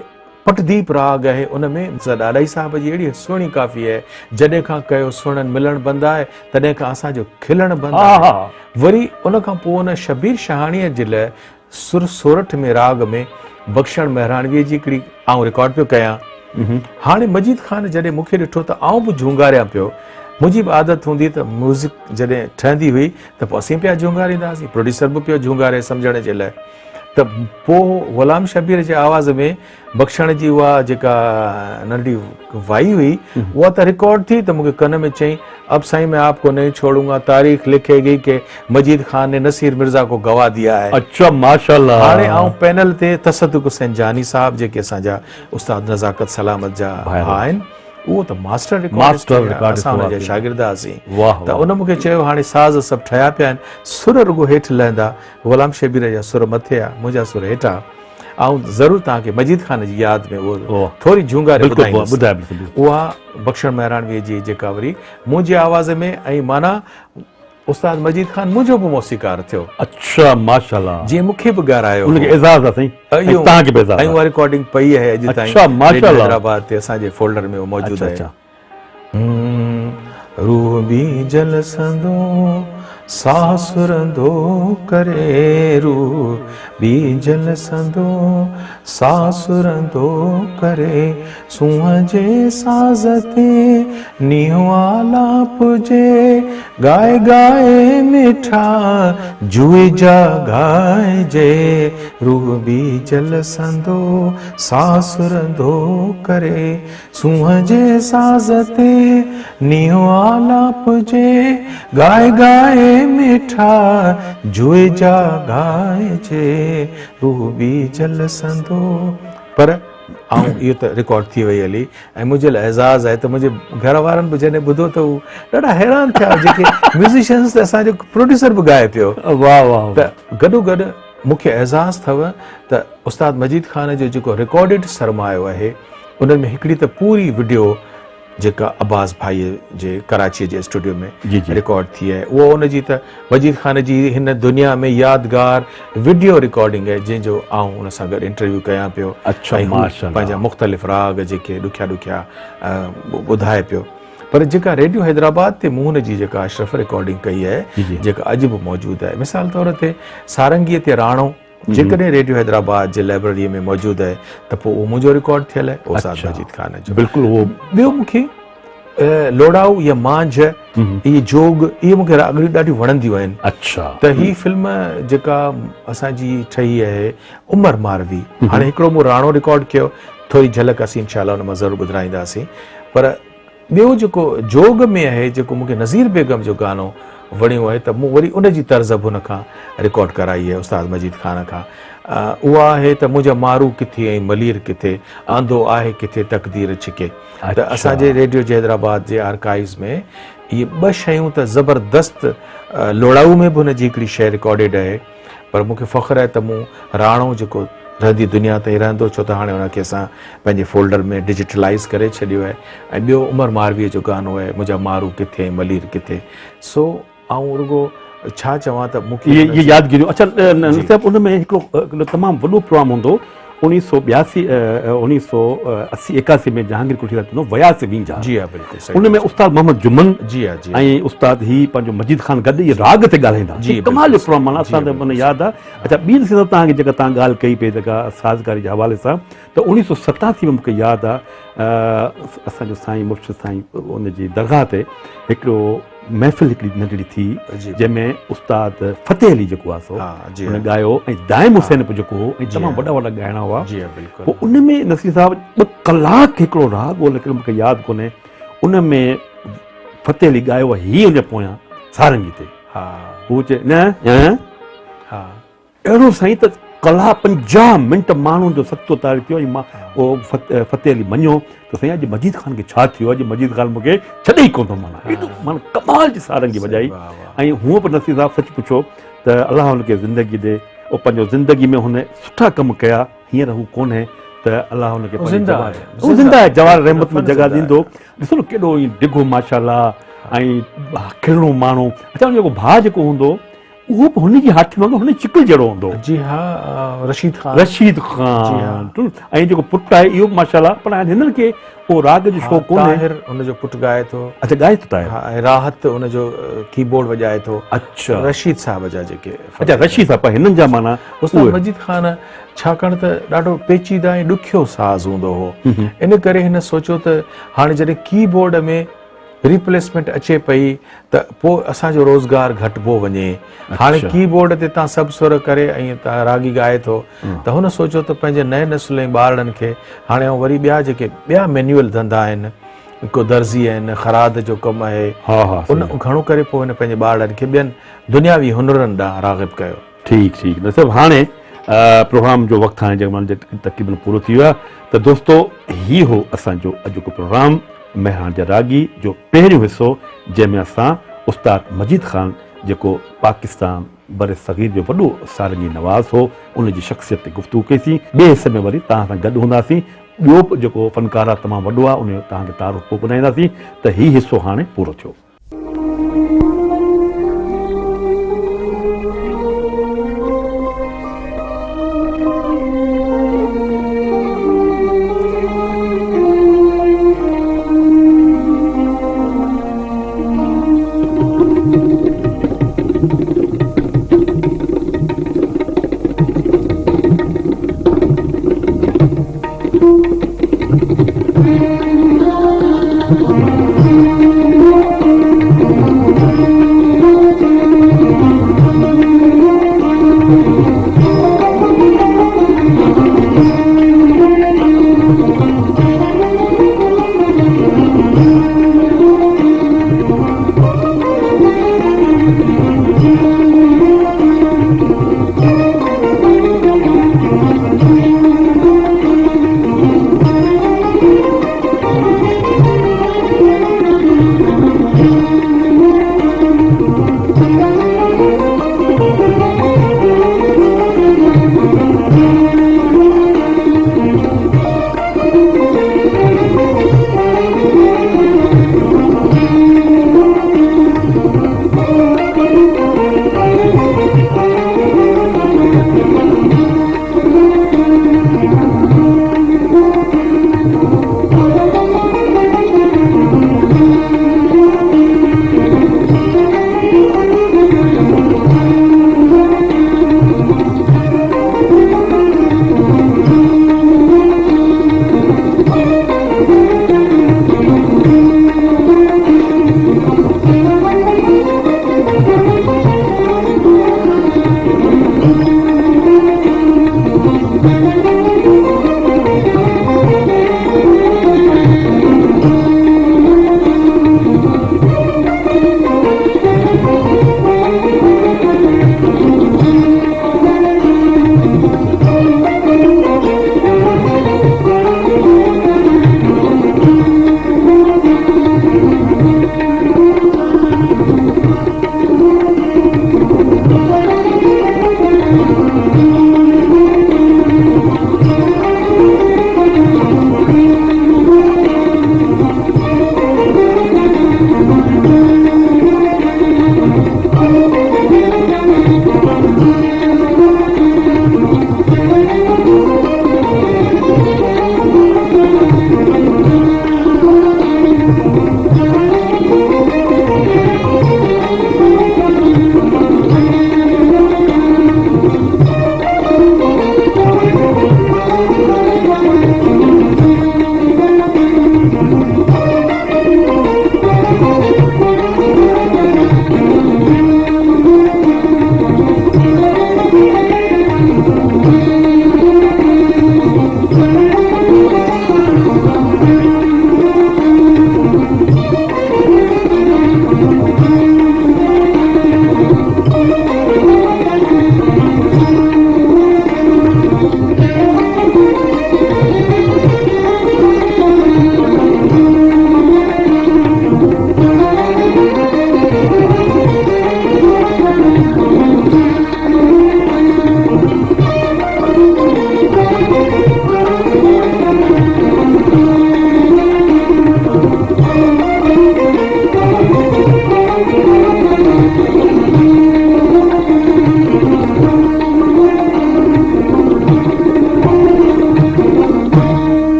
पटदीप राग आहे, उन में ॾाॾाई साहिब जी अहिड़ी सुहिणी काफ़ी आहे, जॾहिं खां कयो सुणनि मिलणु बंदि आहे तॾहिं खां असांजो खिलणु बंदि आहे। वरी उन खां पोइ उन शबीर शहाणीअ जे लाइ सुर सोरठ में राग में बख़्शण महिराणवीअ जी हिकिड़ी आउं रिकॉर्ड पियो कयां। हाणे मजीद ख़ान जॾहिं मूंखे ॾिठो त आउं बि झूंगारियां पियो। मुंहिंजी बि आदत हूंदी त म्यूज़िक जॾहिं ठहंदी हुई त पोइ असीं पिया झूंगारींदासीं, प्रोड्यूसर बि पियो झूंगारे सम्झण जे लाइ। त पोइ ग़ुलाम शबीर जे आवाज़ में बख़्शण जी उहा जेका नंढी वाई हुई उहा त रिकॉर्ड थी त मूंखे कन में चई, अब साईं मैं आपको नहीं छोड़ूंगा, तारीख़ लिखे गई कि मजीद खान ने नसीर मिर्ज़ा को गवा दिया है। अच्छा माशाल्लाह। हाणे आउं पैनल ते तसदुक़ हुसैन जानी साहब जेके असांजा उस्ताद नज़ाकत सलामत जा आहिनि, उहो त मास्टर रिकॉर्ड असां हुनजा शागिर्द हुआसीं। त उन मूंखे चयो हाणे साज़ सभु ठहिया पिया आहिनि, सुर रुगो हेठि लहंदा, ग़ुलाम शबीर जा सुर मथे आहे, मुंहिंजा सुर हेठां। ऐं ज़रूरु तव्हांखे मजीद खान जी यादि में उहो थोरी झूंगारे ॿुधाईंदुसि। उहा बख़्शण महिराणवीअ जी जेका वरी मुंहिंजी आवाज़ में, ऐं माना उस्ताद मजीद खान मुंहिंजो बि मौसीक़ार थियो। अच्छा माशाल्लाह। जीअं मूंखे बि ॻारायो, उनखे एज़ाज़ आहे साईं, तव्हांखे बि एज़ाज़ ऐं उहा रिकॉर्डिंग पई आहे अॼु ताईं। अच्छा माशाल्लाह। हैदराबाद ते असांजे फोल्डर में मौजूदु आहे। रूह बि जलसंदो साह सुरंदो करे, रूह बि जलसंदो साह सुरंदो करे, सूंहं जे साज़ ते नींहुं आलाप जे, गाए गाए मिठा जुए जा गाइजे, रूह बि जलसंदो साह सुरंदो करे, सूंहं जे साज़ ते नींहुं आलाप जे, गाए गाए मिठा जुए जा गाइजे, रूह बि जलसंदो। पर ऐं इहो त रिकॉर्ड थी वई हली, ऐं मुंहिंजे लाइ एज़ाज़ आहे त मुंहिंजे घर वारनि बि जॾहिं ॿुधो त हू ॾाढा हैरान थिया, जेके म्यूज़िशियन्स त असांजो प्रोड्यूसर बि ॻाए पियो। वाह वाह। त गॾोगॾु मूंखे एज़ाज़ अथव त उस्ताद मजीद खान जो जेको रिकॉर्डिड सरमायो आहे, उन्हनि में हिकिड़ी त पूरी वीडियो जेका अब्बास भाईअ जे कराचीअ जे स्टूडियो में रिकॉर्ड थी आहे, उहो उनजी त मजीद खान जी हिन दुनिया में यादगार वीडियो रिकॉर्डिंग आहे, जंहिंजो आउं उन सां गॾु इंटरव्यू कयां पियो। अच्छा माशाल्लाह। पंहिंजा मुख़्तलिफ़ राग जेके ॾुखिया ॾुखिया ॿुधाए पियो। पर जेका रेडियो हैदराबाद ते मूं हुन जी जेका अशरफ रिकॉर्डिंग कई आहे, जेका अॼु बि मौजूदु आहे, मिसाल तौर ते सारंगीअ ते राणो जेकॾहिं रेडियो हैदराबाद जे लाइब्रेरीअ में मौजूदु आहे त पोइ उहो मुंहिंजो रिकॉर्ड थियल आहे, उस्ताद मजीद खान जो। बिल्कुलु उहो। ॿियो मूंखे लोड़ाऊ या मांझ, इहे जोग, इहे मूंखे रागड़ियूं ॾाढियूं वणंदियूं आहिनि। अच्छा। त ही फिल्म जेका असांजी ठही आहे उमर मारवी, हाणे हिकिड़ो मूं राणो रिकॉर्ड कयो, थोरी झलक असीं इंशाअल्लाह हुन मां ज़रूरु ॿुधाईंदासीं। पर ॿियो जेको जोग में आहे, जेको मूंखे नज़ीर बेगम जो गानो वणियो आहे, त मूं वरी उन जी तर्ज़ बि हुन खां रिकॉर्ड कराई आहे उस्ताद मजीद खान खां। उहा आहे त मुंहिंजा मारू किथे ऐं मलीर किथे, आंदो आहे किथे तक़दीर छिके। त असांजे रेडियो जे हैदराबाद जे आर्काइव्स में इहे ॿ शयूं त ज़बरदस्त, लोड़ाऊ में बि हुन जी हिकिड़ी शइ रिकॉर्डिड आहे। पर मूंखे फ़ख्रु आहे त मूं राणो जेको रहंदी दुनिया ते ई रहंदो, छो त हाणे हुनखे असां पंहिंजे फोल्डर में डिजिटलाइज़ करे छॾियो आहे। ऐं ॿियो उमर मारवीअ जो गानो आहे, मुंहिंजा मारू किथे ऐं मलीर किथे। सो आउं रुगो छा चवां त मूंखे ये यादगिरियूं। अच्छा उन में हिकिड़ो तमामु वॾो प्रोग्राम हूंदो 1981 में जहांगीर कुठी रात वयास वींजा। जी हाँ बिल्कुल सही। उनमें उस्ताद मोहम्मद जुमन जी हाँ जी ऐं उस्ताद ही पंहिंजो मजीद खान गॾु इहे राग ते ॻाल्हाईंदा। जी कमाल जो प्रोग्राम माना असां त मन यादि आहे। अच्छा ॿी ॾिसे त तव्हांखे जेका तव्हां ॻाल्हि कई पई जेका साज़गारी जे हवाले सां, त 1987 में मूंखे यादि आहे असांजो साईं मुर्शिद साईं उनजी दरगाह ते हिकिड़ो महफ़िल हिकिड़ी नंढड़ी थी, जंहिंमें उस्ताद फतेह अली जेको आहे सो हुन ॻायो ऐं दाइम हुसैन बि जेको हो ऐं तमामु वॾा वॾा ॻाइणा हुआ। पोइ उन में नसीर साहिबु 2 कलाक हिकिड़ो राग हो, लेकिन मूंखे यादि कोन्हे। उन में फतेह अली ॻायो आहे हीअ उन पोयां सारंगी ते। हू चए न अहिड़ो साईं त कला 50 मिंट माण्हुनि जो सतो तारी थियो। ऐं मां उहो फतेह अली मञियो त साईं अॼु मजीद खान खे छा थियो, अॼु मजीद खान मूंखे छॾे ई कोन थो माना एॾो माना कमाल जी सारंगी वॼाई। ऐं हूअं बि नसीर साहिबु सच पुछो त अलाह हुनखे ज़िंदगी ॾे, उहो पंहिंजो ज़िंदगी में हुन सुठा कम कया, हींअर हू कोन्हे त अलाह हुनखे ज़िंदा आहे जवाहर रहमत में जॻह ॾींदो। ॾिसो न केॾो ई डिघो माशाल्लाह ऐं खिलणो माण्हू। अच्छा जेको भाउ जेको हूंदो उहो बि हुनजी हाथी वांगुरु हुन चिकल जहिड़ो हूंदो जी हा रशीद खान रशीद ख़ान ऐं जेको पुटु आहे इहो माशाल्लाह पर हाणे हिननि खे उहो राग जो शौक़ु कोन्हे ताहिर हुनजो पुटु ॻाए थो अच्छा ॻाए थो ताहिर हा ऐं राहत हुनजो कीबोर्ड वॼाए थो अच्छा रशीद साहब जा जेके अच्छा रशीद साहब हिननि जा माना उस्ताद मजीद खान छाकाणि त ॾाढो पेचीदा ऐं ॾुखियो साज़ हूंदो हो इन करे हिन सोचियो त हाणे जॾहिं कीबोर्ड में रिप्लेसमेंट अचे पई त पोइ असांजो रोज़गार घटिबो वञे हाणे कीबोर्ड ते तव्हां सभु सुर करे ऐं तव्हां रागी ॻाए थो त हुन सोचियो त पंहिंजे नए नस्ल जे ॿारनि खे हाणे ऐं वरी ॿिया जेके ॿिया मैन्युअल धंधा आहिनि को दर्ज़ी आहिनि खराद जो कमु आहे उन घणो करे पोइ हिन पंहिंजे ॿारनि खे ॿियनि दुनियावी हुनरनि ॾांहुं राग़िब कयो ठीकु ठीकु न सभु हाणे प्रोग्राम जो वक़्तु हाणे जंहिं तक़रीबन पूरो थी वियो आहे त दोस्तो हीउ हो असांजो अॼोको प्रोग्राम मेहरान जा रागी जो पहिरियों हिसो जंहिंमें असां उस्ताद मजीद ख़ान जेको पाकिस्तान बर सग़ीर जो वॾो सारंगी नवाज़ हो उनजी शख़्सियत ते गुफ़्तगू कईसीं ॿिए हिसे में वरी तव्हां सां गॾु हूंदासीं ॿियो बि जेको फ़नकार आहे तमामु वॾो आहे उनजो तव्हांखे तारुफ़ पोइ ॿुधाईंदासीं त हीउ हिसो हाणे पूरो थियो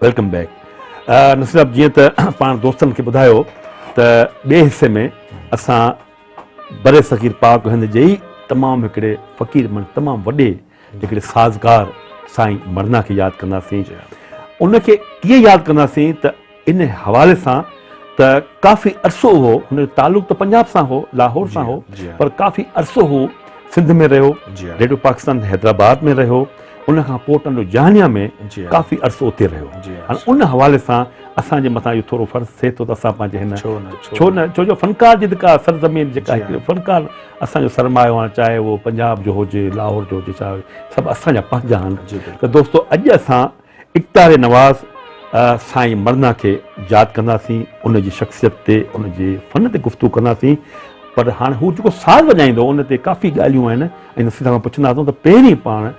वेलकम बैक। नसीर साहब, जीअं त पाण दोस्तनि खे ॿुधायो त ॿिए हिसे में असां बरे सग़ीर पाक हिंद जे ई तमामु हिकिड़े फ़क़ीर मन तमामु वॾे हिकिड़े साज़गार साईं मरना खे यादि कंदासीं। उनखे कीअं यादि कंदासीं त इन हवाले सां त काफ़ी अरसो हो, हुनजो तालुक़ त पंजाब सां हो, लाहौर सां हो, पर काफ़ी अरसो हो सिंध में रहियो, रेडियो पाकिस्तान हैदराबाद में रहियो, उन खां पोइ टंडो जहानिया में काफ़ी अरसो उते रहियो। हाणे उन हवाले सां असांजे मथां इहो थोरो फ़र्ज़ु थिए थो त असां पंहिंजे हिन छो न छो जो फ़नकार जी जेका सरज़मीन जेका फ़नकार असांजो सरमायो आहे, चाहे उहो पंजाब जो हुजे, लाहौर जो हुजे, चाहे सभु असांजा पंहिंजा आहिनि। त दोस्तो, अॼु असां इक़्तार नवाज़ साईं मरना खे यादि कंदासीं, उनजी शख़्सियत ते, उनजे फ़न ते गुफ़्तगू कंदासीं। पर हाणे हू जेको साज़ वॼाईंदो उन ते काफ़ी ॻाल्हियूं आहिनि ऐं नसीर सां पुछंदासीं त पहिरीं पाण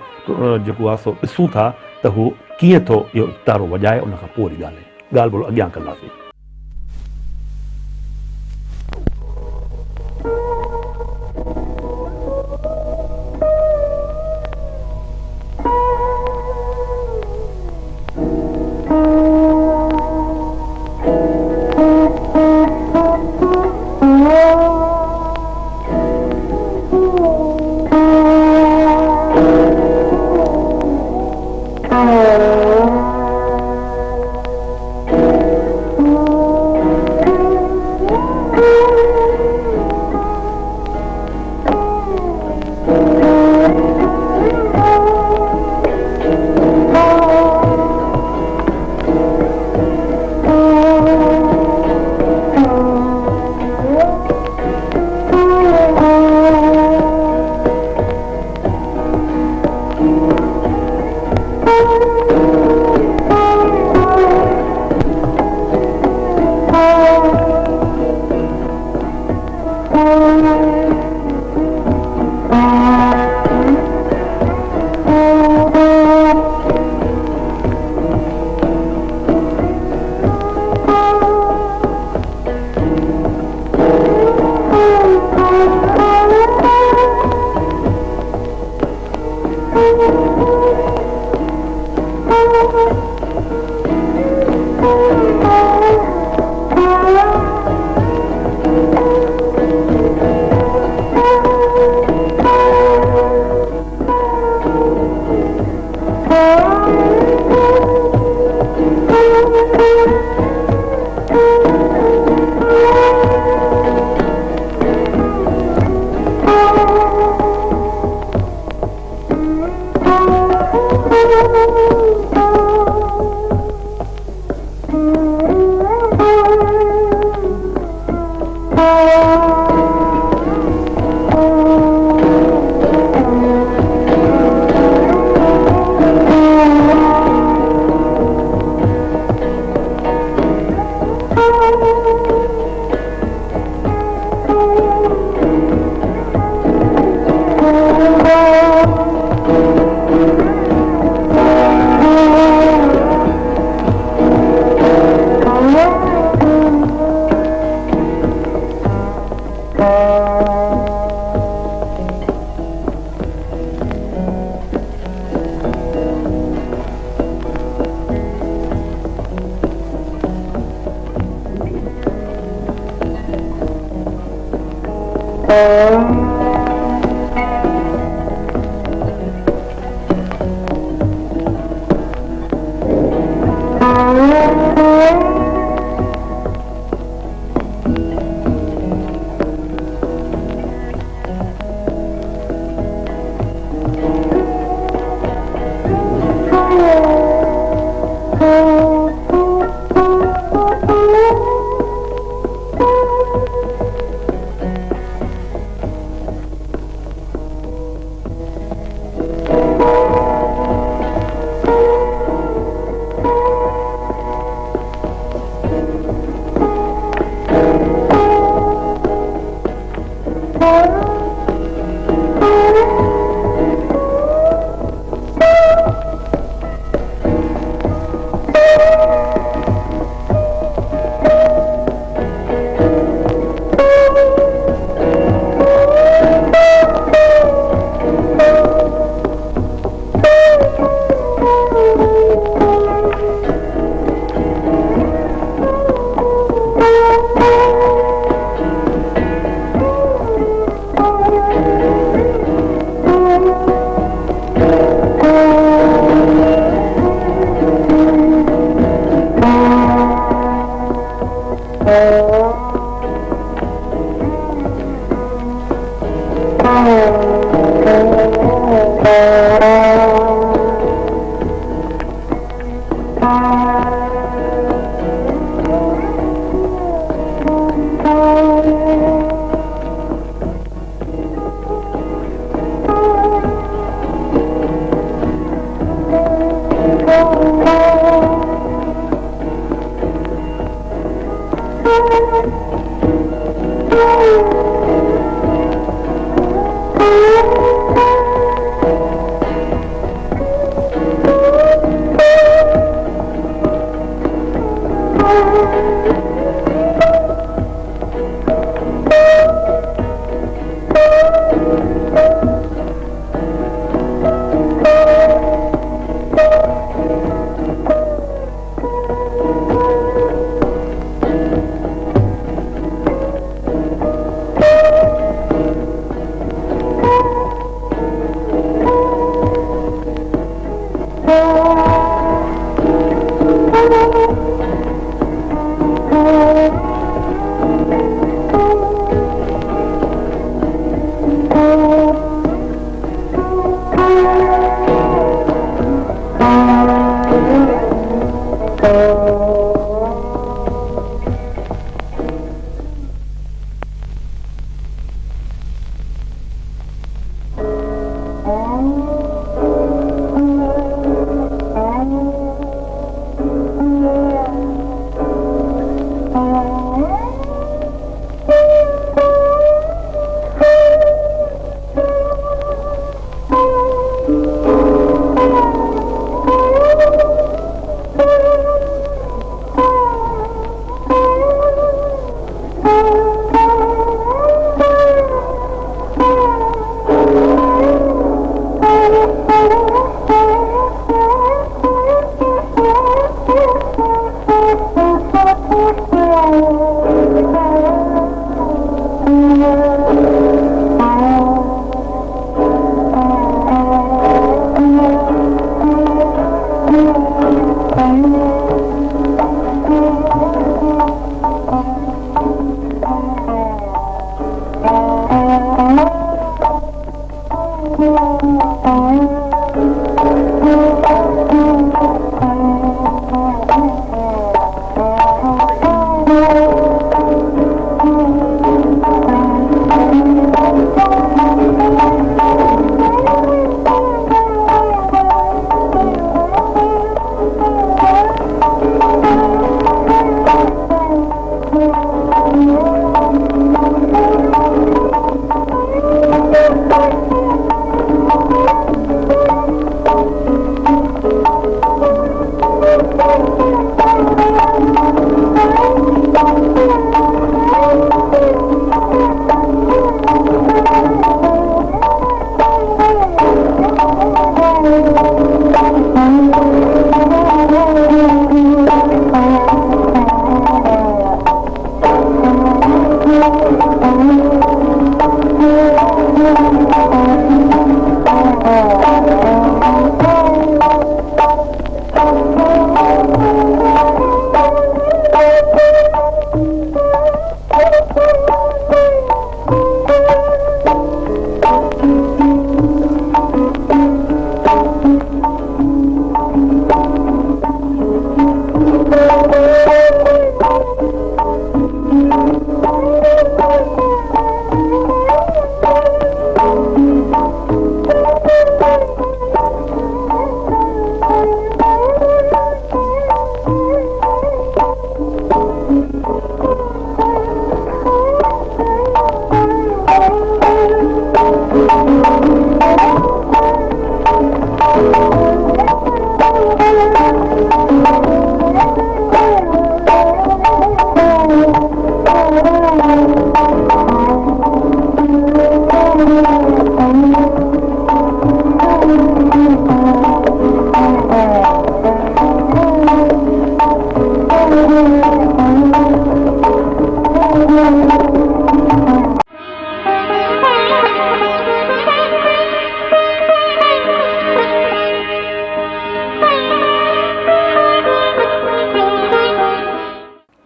जेको आहे सो ॾिसूं था त हू कीअं थो इहो इक़्तारो वॼाए, उन खां पोइ वरी ॻाल्हि ॿोल अॻियां कंदासीं।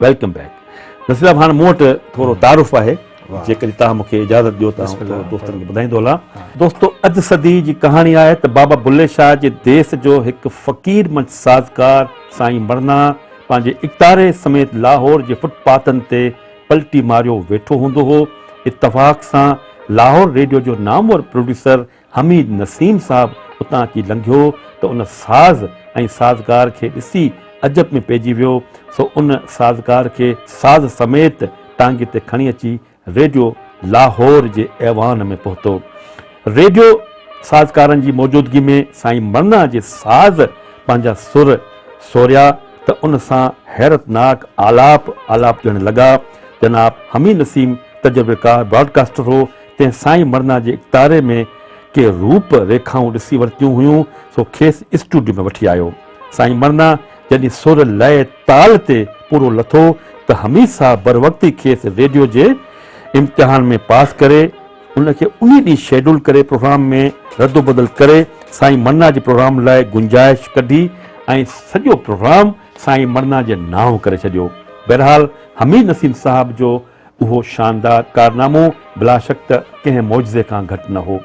Welcome back. नसीर साहब, हाणे मूं वटि थोरो तारुफ़ आहे जेकॾहिं तव्हां मूंखे इजाज़त ॾियो त दोस्तनि खे ॿुधाईंदो हलां। दोस्तो, अधु सदी जी कहाणी आहे त बाबा बुल्ले शाह जे देस जो हिकु फ़क़ीर मंच साज़कार साईं मरना पंहिंजे इक़्तारे समेत लाहौर जे फुटपाथनि ते पलटी मारियो वेठो हूंदो हो। इत्तफ़ाक़ सां लाहौर रेडियो जो नामवर प्रोड्यूसर हमीद नसीम साहब उतां अची लंघियो त उन साज़ ऐं साज़कार खे ॾिसी अजब में पइजी वियो। सो उन साज़कार खे साज़ समेत टांगे ते खणी अची रेडियो लाहौर जे ऐवान में पहुतो। रेडियो साज़कारनि जी मौजूदगी में साईं मरना जे साज़ पंहिंजा सुर सोरिया त उन सां हैरतनाक आलाप ॾियण लॻा। जनाब हमीद नसीम तजुर्बेकार ब्रॉडकास्टर हो। तंहिं साईं मरना जे इक़्तारे में के रूप रेखाऊं ॾिसी वरितियूं हुयूं सो खेसि स्टूडियो में वठी आयो। साईं मरना जॾहिं सुर लय ताल ते पूरो लथो त हमीद साहब बर वक़्ति खेसि रेडियो जे इम्तिहान में पास करे उनखे उन ॾींहुं शेड्यूल करे प्रोग्राम में रद्द बदल करे साईं मरना जे प्रोग्राम लाइ गुंजाइश कढी ऐं सॼो प्रोग्राम साईं मरना जे नाव करे छॾियो। बहरहाल हमीद नसीम साहब जो उहो शानदार कारनामो बिलाशक त कंहिं मौजज़े खां घटि न हो।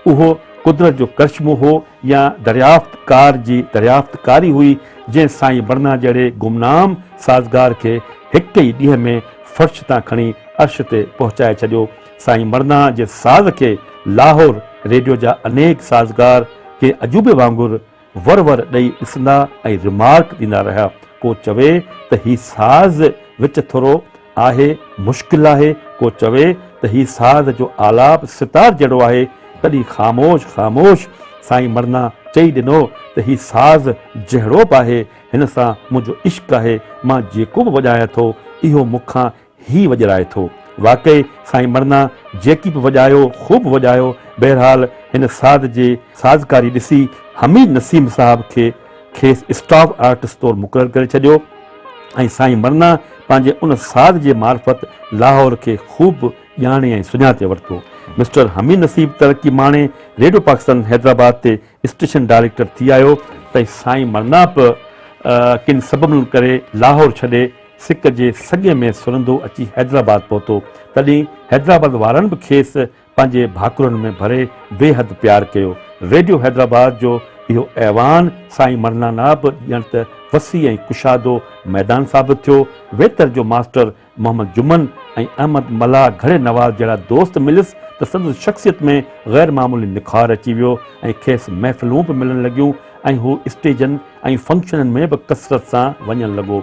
उहो कुदरत जो करिश्मो हो या दरियाफ़्तकार जी दरियाफ़्तकारी हुई जंहिं साईं मरना जहिड़े गुमनाम साज़गार खे हिक ई ॾींहं में फर्श तां खणी अर्श ते पहुचाए छॾियो। साईं मरना जे साज़ खे लाहौर रेडियो जा अनेक साज़गार के अजूबे वांगुरु वर ॾेई ॾिसंदा ऐं रिमार्क ॾींदा रहिया। को चवे त हीउ साज़ विच थोरो आहे, मुश्किल आहे। को चवे त हीउ साज़ जो आलाप सितार जहिड़ो आहे। तॾहिं ख़ामोश साईं मरना चई ॾिनो त हीउ साज़ जहिड़ो बि आहे, हिन सां मुंहिंजो इश्क़ आहे। मां जेको बि वॼायां थो इहो मूंखां ई वॼाए थो। वाक़ई साईं मरना जेकी बि वॼायो ख़ूब वॼायो। बहरहाल हिन साज़ जे साज़कारी ॾिसी हमीद नसीम साहब खेसि स्टाफ आर्टिस्ट तौरु मुक़ररु करे छॾियो ऐं साईं मरना पंहिंजे उन साज़ जे मार्फत लाहौर खे ख़ूब ॼाणे ऐं सुञाणे वरितो। मिस्टर हमीद नसीब तरक़ी माणे रेडियो पाकिस्तान हैदराबाद ते स्टेशन डायरेक्टर थी आयो त साईं मरना बि किन सबबनि करे लाहौर छॾे सिक जे सॻे में सुरंदो अची हैदराबाद पहुतो। तॾहिं हैदराबाद वारनि बि खेसि पंहिंजे भाकुरनि में भरे बेहद प्यारु कयो। रेडियो हैदराबाद जो इहो ऐवान साईं मरना नाब ॼण त वसी ऐं कुशादो मैदान साबित थियो। वेतर जो मास्टर मोहम्मद जुमन ऐं अहमद मल्हा घणे नवाज़ जहिड़ा दोस्त मिलियसि त संदसि शख़्सियत में ग़ैर मामूली निखार अची वियो ऐं खेसि महफ़िलूं बि मिलण लॻियूं ऐं हू स्टेजनि ऐं फंक्शननि में बि कसरत सां वञणु लॻो।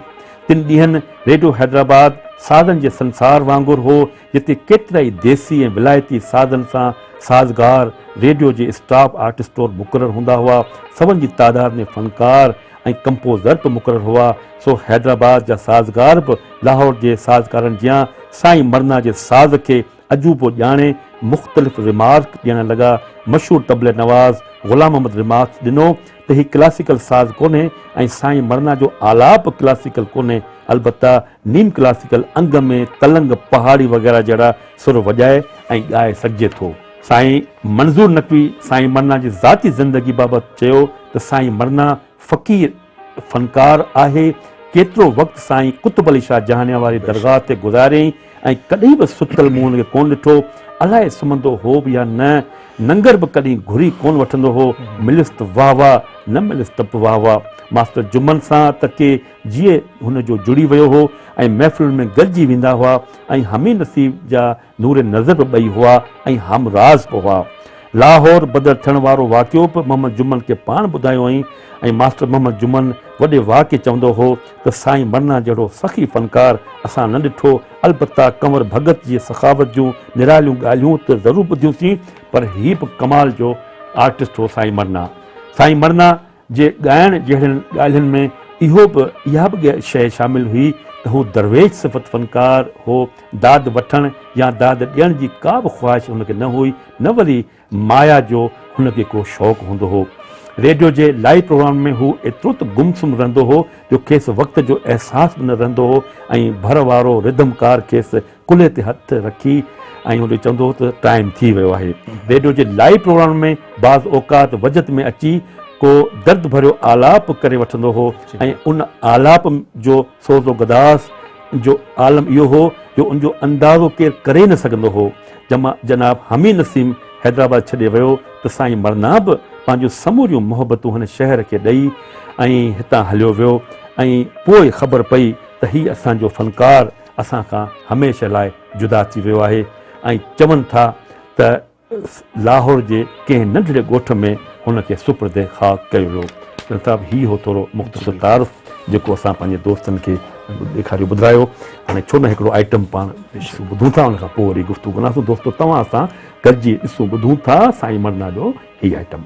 3 ॾींहनि रेडियो हैदराबाद साज़नि जे संसार वांगुरु हो जिते केतिरा ई देसी ऐं विलायती साज़नि सां साज़गार रेडियो जे स्टाफ आर्टिस्ट तौरु मुक़ररु हूंदा हुआ। सभिनी जी तादाद में फ़नकार ऐं कंपोज़र बि मुक़ररु हुआ। सो हैदराबाद जा साज़गार बि लाहौर जे साज़कारनि जियां साईं मरना जे साज़ खे अजूबो ॼाणे मुख़्तलिफ़ रिमार्क ॾियणु लॻा। मशहूरु तबले नवाज़ ग़ुलाम अहमद रिमार्क ॾिनो त हीउ क्लासिकल साज़ कोन्हे ऐं साईं मरना जो आलाप क्लासिकल कोन्हे, अलबत्ता नीम क्लासिकल अंग में तलंग पहाड़ी वग़ैरह जहिड़ा सुर वॼाए ऐं ॻाए सघिजे थो। साईं मंज़ूर नक़वी साईं मरना जी ज़ाती ज़िंदगी बाबति चयो त साईं मरना फ़क़ीर फ़नकार आहे। केतिरो वक़्तु साईं कुतुब अली शाह जहानिया वारी दरगाह ते गुज़ारियईं ऐं कॾहिं बि सुतल मुंहं खे कोन ॾिठो। अलाए सुम्हंदो हो बि या न, नंगर बि कॾहिं घुरी कोन वठंदो हो। मिलियुसि त वाह वाह, न मिलियुसि त वाह वाह। मास्टर जुमन सां त के जीअं हुनजो जुड़ी वियो हो ऐं महफ़िल में गॾिजी वेंदा हुआ ऐं हमीद नसीब जा नूर नज़र बि ॿई हुआ ऐं हमराज़ बि हुआ। लाहौर बदर थियण वारो वाक़ियो बि मोहम्मद जुमन खे पाण ॿुधायो हुअईं ऐं मास्टर मोहम्मद जुमन वॾे वाक़े चवंदो हो त साईं मरना जहिड़ो सख़ी फ़नकार असां न ॾिठो। अलबत्ता कंवर भगत जी सखावत जूं निरालियूं ॻाल्हियूं त ज़रूरु ॿुधियूंसीं, पर हीअ बि कमाल जो आर्टिस्ट हो साईं मरना। साईं मरना जे ॻाइण जहिड़ियुनि ॻाल्हियुनि में इहा बि शइ शामिलु हुई त हू दरवेश सिफ़त फ़नकार हो। दाद वठण या दाद ॾियण जी का बि ख़्वाहिश हुनखे न हुई, न वरी माया जो हुनखे को शौक़ु हूंदो हो। रेडियो जे लाइव प्रोग्राम में हू एतिरो त गुमसुम रहंदो हो जो खेसि वक़्त जो अहसासु बि न रहंदो हो ऐं भर वारो रिदमकार खेसि कुल्हे ते हथु रखी ऐं होॾे चवंदो हो त टाइम थी वियो आहे। रेडियो जे लाइव प्रोग्राम में बाज़ औक़ात वजत में अची को दर्द भरियो आलाप करे वठंदो हो ऐं उन आलाप जो सोज़ो गदास जो आलम इहो हो जो उनजो अंदाज़ो केरु करे न सघंदो हो। जनाब हमीद नसीम हैदराबाद छॾे वियो त साईं मरना बि पंहिंजूं समूरियूं मोहबतूं हिन शहर खे ॾेई ऐं हितां हलियो वियो ऐं पोइ ख़बर पई त हीउ असांजो फ़नकार असां खां हमेशह लाइ जुदा थी वियो आहे ऐं चवनि था त लाहौर जे कंहिं नंढड़े ॻोठ में हुनखे सुपुर्द ख़ाक कयो वियो। जनाब हीउ हो थोरो मुख़्तसर तारुफ़ जेको असां पंहिंजे दोस्तनि खे ॾेखारियो ॿुधायो। हाणे छो न हिकिड़ो आइटम पाण ॿुधूं था, उनखां पोइ वरी गुफ़्तगू कंदासीं। दोस्तो तव्हां सां गॾिजी ॾिसूं ॿुधूं था साईं मरना जो हीउ आइटम।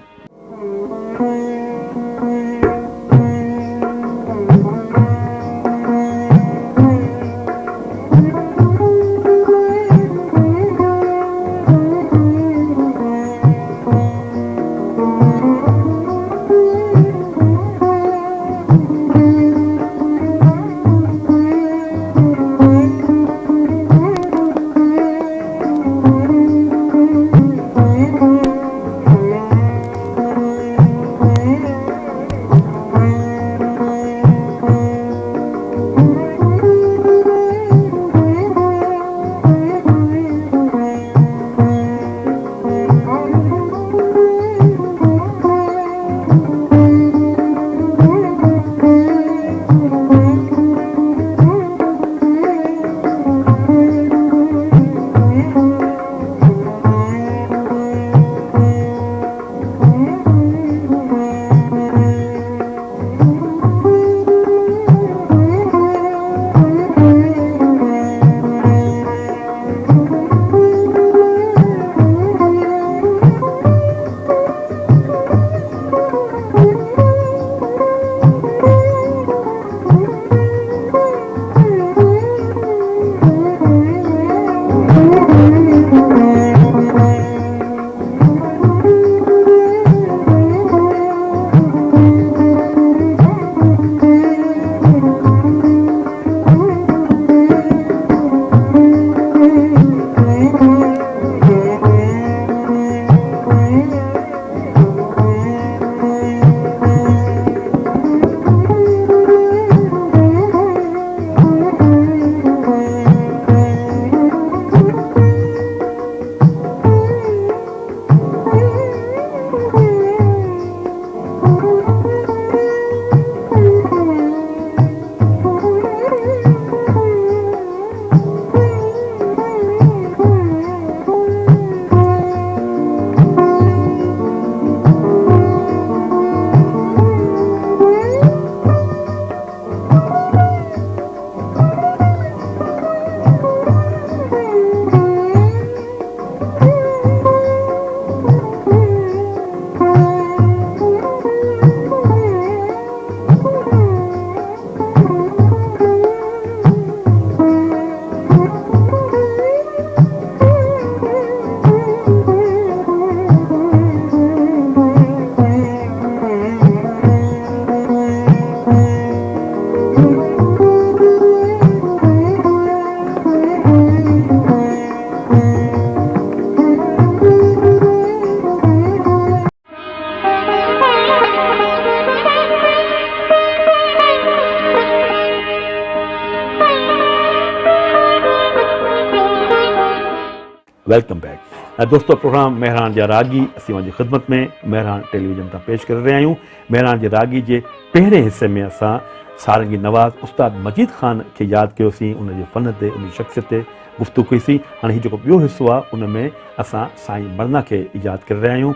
वेलकम बैक दोस्तों। प्रोग्राम मेहरान जा रागी असीं वञी ख़िदमत में मेहरान टेलीविज़न तां पेश करे रहिया आहियूं। मेहरान जे रागी जे पहिरें हिसे में असां सारंगी नवाज़ उस्ताद मजीद ख़ान खे यादि कयोसीं, उनजे फ़न ते उन शख़्सियत ते गुफ़्तगू कईसीं। हाणे हीउ जेको ॿियो हिसो आहे उन में असां साईं मरना खे यादि करे रहिया आहियूं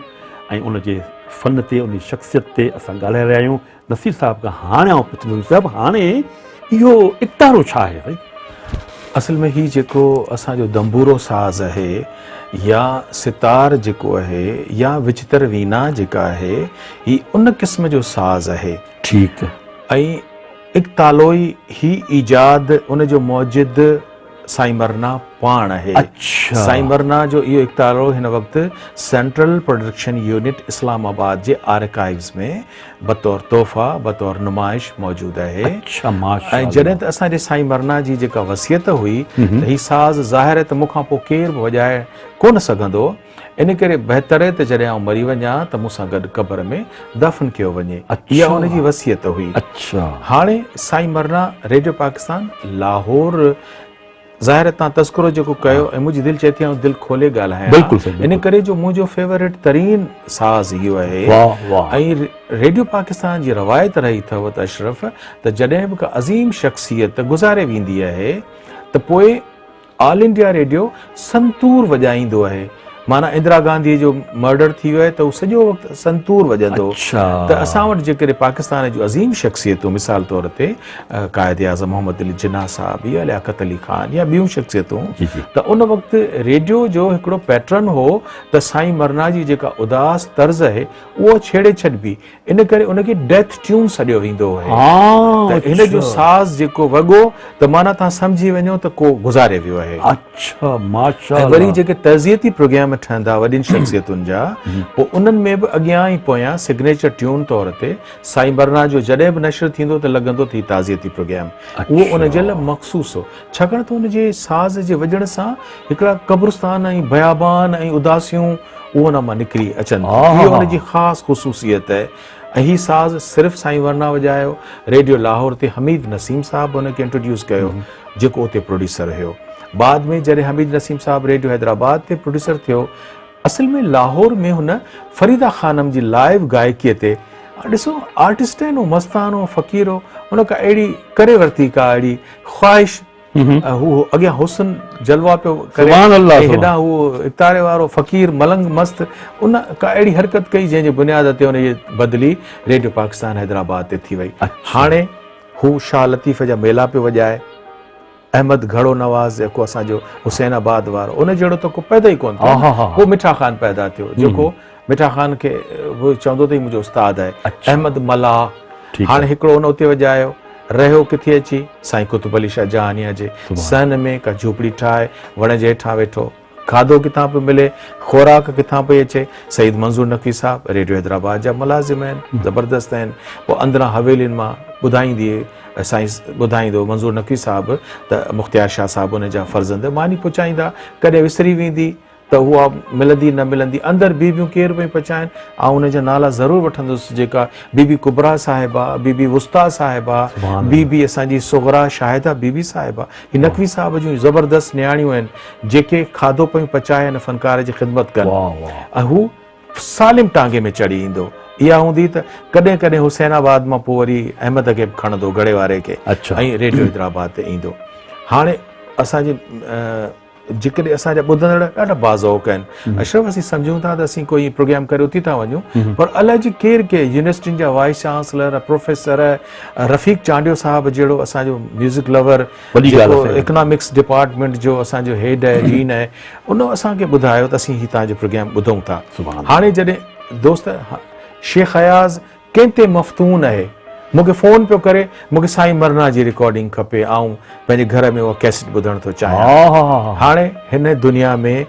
ऐं उनजे फ़न ते उन शख़्सियत ते असां ॻाल्हाए रहिया आहियूं। नसीर साहिब खां हाणे आउं पुछंदुमि साहिबु हाणे इहो इकतारो छा आहे भाई? असल में ही जेको असांजो दंबूरो साज़ आहे या सितार जेको आहे या विचतर वीना जेका आहे ही उन क़िस्म जो साज़ आहे। ठीकु। ऐं इकतालोई ही ईजाद उन जो मौजिद साईं मरना पाण आहे। अच्छा। साईं मरना जो इहो इख़्तियारो हिन वक़्तु सेंट्रल प्रोडक्शन यूनिट इस्लामाबाद जे आर्काइव्स में बतौर तोहफ़ा बतौर नुमाइश मौजूदु आहे। अच्छा, माशाअल्लाह। ऐं जॾहिं त असांजे साईं मरना जी जेका वसियत हुई त हीउ साज़ ज़ाहिर त मूंखां पोइ केरु बि वॼाए कोन सघंदो, इन करे बहितर त जॾहिं आउं मरी वञा त मूंसां गॾु क़बर में दफ़न कयो वञे। इहा हुनजी वसियत हुई। अच्छा। हाणे साईं मरना रेडियो पाकिस्तान लाहौर ज़ाहिर तव्हां तस्करो जेको कयो ऐं मुंहिंजी दिलि चए थी दिलि खोले ॻाल्हायां। बिल्कुलु सही, इन करे जो मुंहिंजो फेवरेट तरीन साज़ इहो आहे। वाह वाह। ऐं रेडियो पाकिस्तान जी रवायत रही अथव त अशरफ त जॾहिं बि का अज़ीम शख़्सियत गुज़ारे वेंदी आहे त पोइ ऑल इंडिया रेडियो संतूर वॼाईंदो आहे। माना इंदिरा गांधी जो मर्डर थी वियो आहे त उहो सॼो वक़्तु संतूर वॼंदो। त असां वटि जेकॾहिं पाकिस्तान जूं अज़ीम शख़्सियतूं मिसाल तौर ते क़ाइद आज़म मोहम्मद अली जिन्ना साहब या लियाकत अली ख़ान या ॿियूं शख़्सियतूं, त उन वक़्तु रेडियो जो हिकिड़ो पैटर्न हो त साईं मरना जी जेका उदास तर्ज़ आहे उहो छेड़े छॾिबी, इन करे उनखे डेथ ट्यून सॾियो वेंदो आहे। त हिन जो साज़ जेको वॻो त माना तव्हां सम्झी वञो त को गुज़ारे वियो आहे। अच्छा, माशाअल्लाह। वरी जेके तज़ियती प्रोग्राम ठहंदा वॾियुनि शख़्सियतुनि जा, पोइ उन्हनि में बि अॻियां ई पोयां सिग्नेचर ट्यून तौर ते साईं मरना जो जॾहिं बि नशर थींदो त लॻंदो त हीउ ताज़ियती प्रोग्राम उहो उन जे लाइ मख़सूस हो, छाकाणि त उन जे साज़ जे वॼण सां हिकिड़ा कब्रिस्तान ऐं बयाबान ऐं उदासियूं उहो उन मां निकिरी अचनि। इहो उन जी ख़ासि ख़ुसूसियत आहे। ऐं हीउ साज़ सिर्फ़ु साईं मरना वॼायो। रेडियो लाहौर ते हमीद नसीम साहब हुनखे इंट्रोड्यूस कयो जेको उते प्रोड्यूसर हुयो। बाद में जॾहिं हमीद नसीम साहब रेडियो हैदराबाद ते प्रोड्यूसर थियो, असल में लाहौर में हुन फरीदा ख़ानम जी लाइव गायकीअ ते ॾिसो आर्टिस्ट आहिनि, मस्तानो फ़क़ीर हो, हुन खां अहिड़ी करे वरिती का अहिड़ी ख़्वाहिश, हू अॻियां हुसन जलवा पियो करे, हेॾां हू इक़्तिदार वारो फ़क़ीर मलंग मस्त, उन का अहिड़ी हरकत कई जंहिंजे बुनियाद ते हुन जी बदिली रेडियो पाकिस्तान हैदराबाद ते थी वई। हाणे हू शाह लतीफ़ जा मेला पियो वॼाए। अहमद घड़ो नवाज़ जेको असांजो हुसैनाबाद वारो, उन जहिड़ो त को पैदा ई कोन थियो। पोइ मिठा ख़ान पैदा थियो जेको मिठा ख़ान खे उहो चवंदो त मुंहिंजो उस्ताद आहे। अहमद मला हाणे हिकिड़ो उन उते वॼायो। रहियो किथे अची साईं कुतुब अली शाह जहानिया जे सन में का झूपड़ी ठाहे वण जे हेठां वेठो, खाधो किथां पियो मिले, खुराक किथां पई अचे। सईद मंज़ूर नक़वी साहब रेडियो हैदराबाद जा मुलाज़िम आहिनि, ज़बरदस्त आहिनि। पोइ अंदरां हवेलियुनि मां ॿुधाईंदो मंज़ूर नक़वी साहब त मुख़्तियार शाह साहब उन जा फ़र्ज़ंद मानी पहुचाईंदा, कॾहिं विसरी वेंदी त उहा मिलंदी न मिलंदी। अंदरि बीबियूं केरु पई पहुचाइनि, ऐं उन जा नाला ज़रूरु वठंदुसि, जेका बीबी कुबरा साहिबा, बीबी वुस्ता साहिबा, बीबी असांजी सुगरा शाहिदा बीबी साहिबा, हीअ नक़वी साहब जूं ज़बरदस्त नियाणियूं आहिनि जेके खाधो पियूं पचाए हिन फ़नकार जी ख़िदमत कनि। ऐं हू सालिम टांगे में चढ़ी ईंदो। इहा हूंदी त कॾहिं कॾहिं हुसैनाबाद मां पोइ वरी अहमद खे बि खणंदो गड़े वारे खे, ऐं रेडियो हैदराबाद ते ईंदो। हाणे असांजे जेकॾहिं असांजा ॿुधंदड़ ॾाढा बाज़ौक़ आहिनि। अशरफ असीं सम्झूं था त असीं कोई प्रोग्राम करे उथी था वञूं, पर अलाए जी केरु यूनिवर्सिटियुनि जा वाइस चांसलर, प्रोफेसर, रफ़ीक चांडियो साहब जहिड़ो असांजो म्यूज़िक लवर, इकोनॉमिक्स डिपार्टमेंट जो असांजो हेड आहे, डीन आहे, उन असांखे ॿुधायो त असीं हीउ तव्हांजो प्रोग्राम ॿुधूं था। हाणे जॾहिं दोस्त शेख अयाज़ कंहिं ते मफ़तून आहे, मूंखे फ़ोन पियो करे, मूंखे साईं मरना जी रिकॉर्डिंग खपे, ऐं पंहिंजे घर में उहा कैसेट ॿुधणु थो चाहियां। हाणे हिन दुनिया में